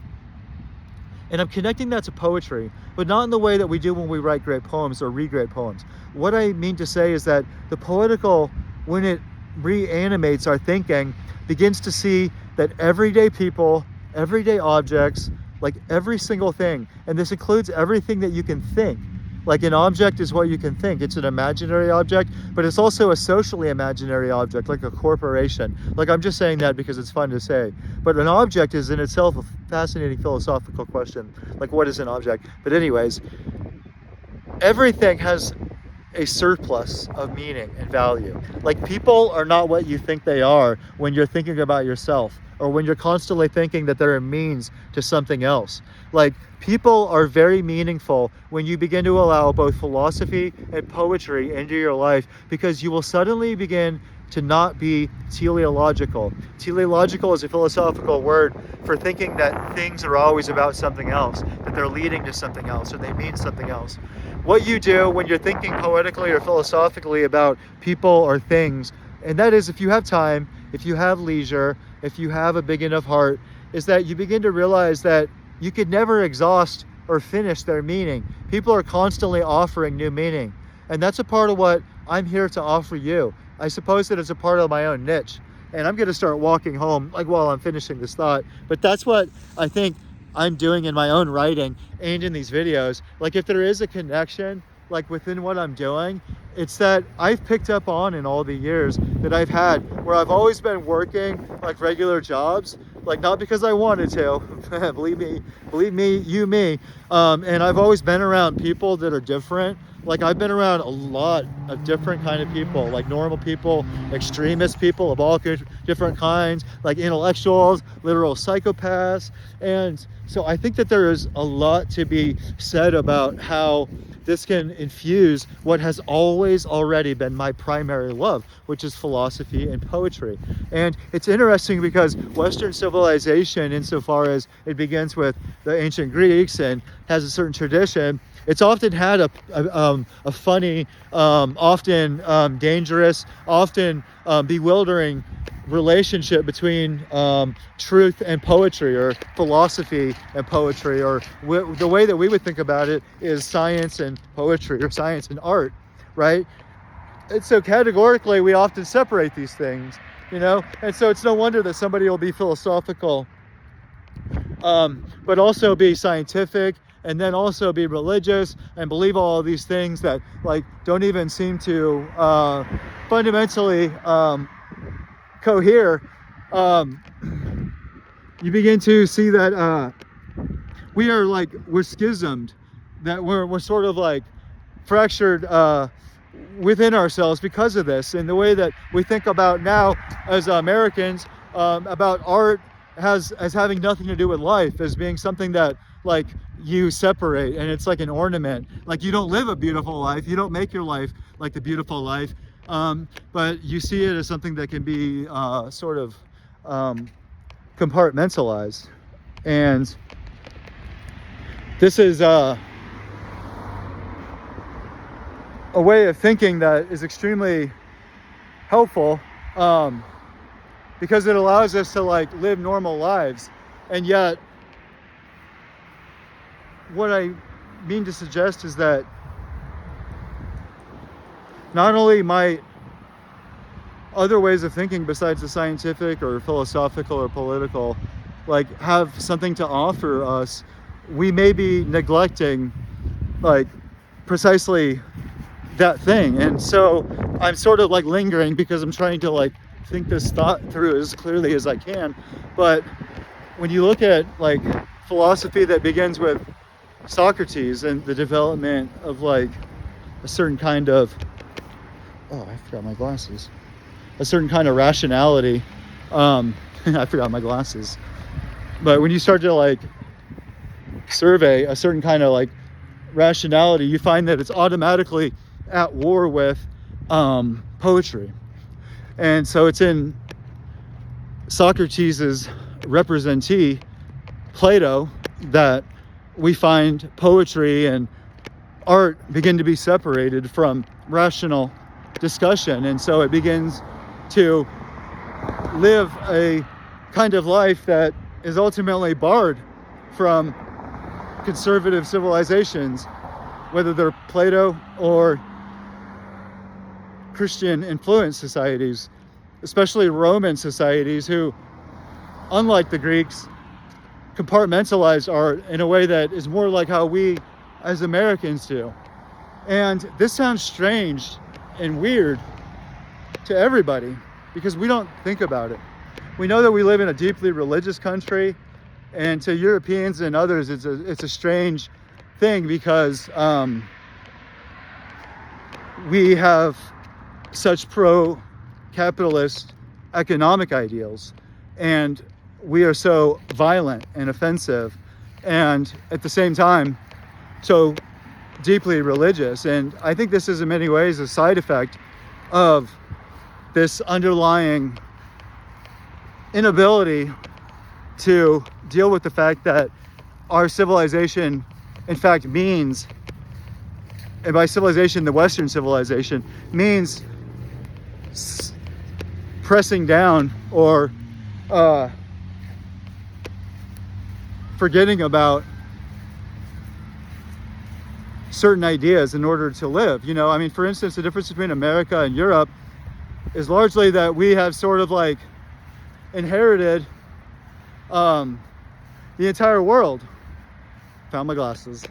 And I'm connecting that to poetry, but not in the way that we do when we write great poems or read great poems. What I mean to say is that the poetical, when it reanimates our thinking, begins to see that everyday people, everyday objects, like every single thing, and this includes everything that you can think. Like an object is what you can think. It's an imaginary object, but it's also a socially imaginary object, like a corporation. Like I'm just saying that because it's fun to say. But an object is in itself a fascinating philosophical question. Like what is an object? But anyways, everything has a surplus of meaning and value. Like people are not what you think they are when you're thinking about yourself or when you're constantly thinking that they're a means to something else. Like, people are very meaningful when you begin to allow both philosophy and poetry into your life, because you will suddenly begin to not be teleological. Teleological is a philosophical word for thinking that things are always about something else, that they're leading to something else, or they mean something else. What you do when you're thinking poetically or philosophically about people or things, and that is, if you have time, if you have leisure, if you have a big enough heart, is that you begin to realize that you could never exhaust or finish their meaning. People are constantly offering new meaning. And that's a part of what I'm here to offer you. I suppose that it's a part of my own niche. And I'm going to start walking home like while I'm finishing this thought. But that's what I think I'm doing in my own writing and in these videos. Like, if there is a connection, like within what I'm doing, it's that I've picked up on in all the years that I've had, where I've always been working like regular jobs, like not because I wanted to, believe me, you me. And I've always been around people that are different. Like, I've been around a lot of different kind of people, like normal people, extremist people of all different kinds, like intellectuals, literal psychopaths. And so I think that there is a lot to be said about how this can infuse what has always already been my primary love, which is philosophy and poetry. And it's interesting because Western civilization, insofar as it begins with the ancient Greeks and has a certain tradition, it's often had a funny, often dangerous, often bewildering relationship between truth and poetry, or philosophy and poetry, or the way that we would think about it is science and poetry, or science and art, right? And so categorically we often separate these things, you know, and so it's no wonder that somebody will be philosophical, but also be scientific, and then also be religious and believe all of these things that like don't even seem to fundamentally cohere. You begin to see that we're schismed, that we're sort of like fractured within ourselves because of this, and the way that we think about now as Americans about art as having nothing to do with life, as being something that like you separate, and it's like an ornament. Like, you don't live a beautiful life, you don't make your life like the beautiful life, but you see it as something that can be sort of compartmentalized. And this is a way of thinking that is extremely helpful, because it allows us to like live normal lives. And yet, what I mean to suggest is that not only might other ways of thinking besides the scientific or philosophical or political like have something to offer us, we may be neglecting like precisely that thing. And so I'm sort of like lingering because I'm trying to like think this thought through as clearly as I can. But when you look at like philosophy that begins with Socrates and the development of like a certain kind of, oh, I forgot my glasses, a certain kind of rationality, I forgot my glasses, but when you start to like survey a certain kind of like rationality, you find that it's automatically at war with poetry. And so it's in Socrates's representee, Plato, that we find poetry and art begin to be separated from rational discussion. And so it begins to live a kind of life that is ultimately barred from conservative civilizations, whether they're Plato or Christian influenced societies, especially Roman societies, who, unlike the Greeks, compartmentalize art in a way that is more like how we as Americans do. And this sounds strange and weird to everybody because we don't think about it. We know that we live in a deeply religious country, and to Europeans and others it's a strange thing because we have such pro-capitalist economic ideals, and we are so violent and offensive, and at the same time so deeply religious. And I think this is in many ways a side effect of this underlying inability to deal with the fact that our civilization in fact means, and by civilization the Western civilization means, pressing down or forgetting about certain ideas in order to live. You know, I mean, for instance, the difference between America and Europe is largely that we have sort of like inherited the entire world. Found my glasses.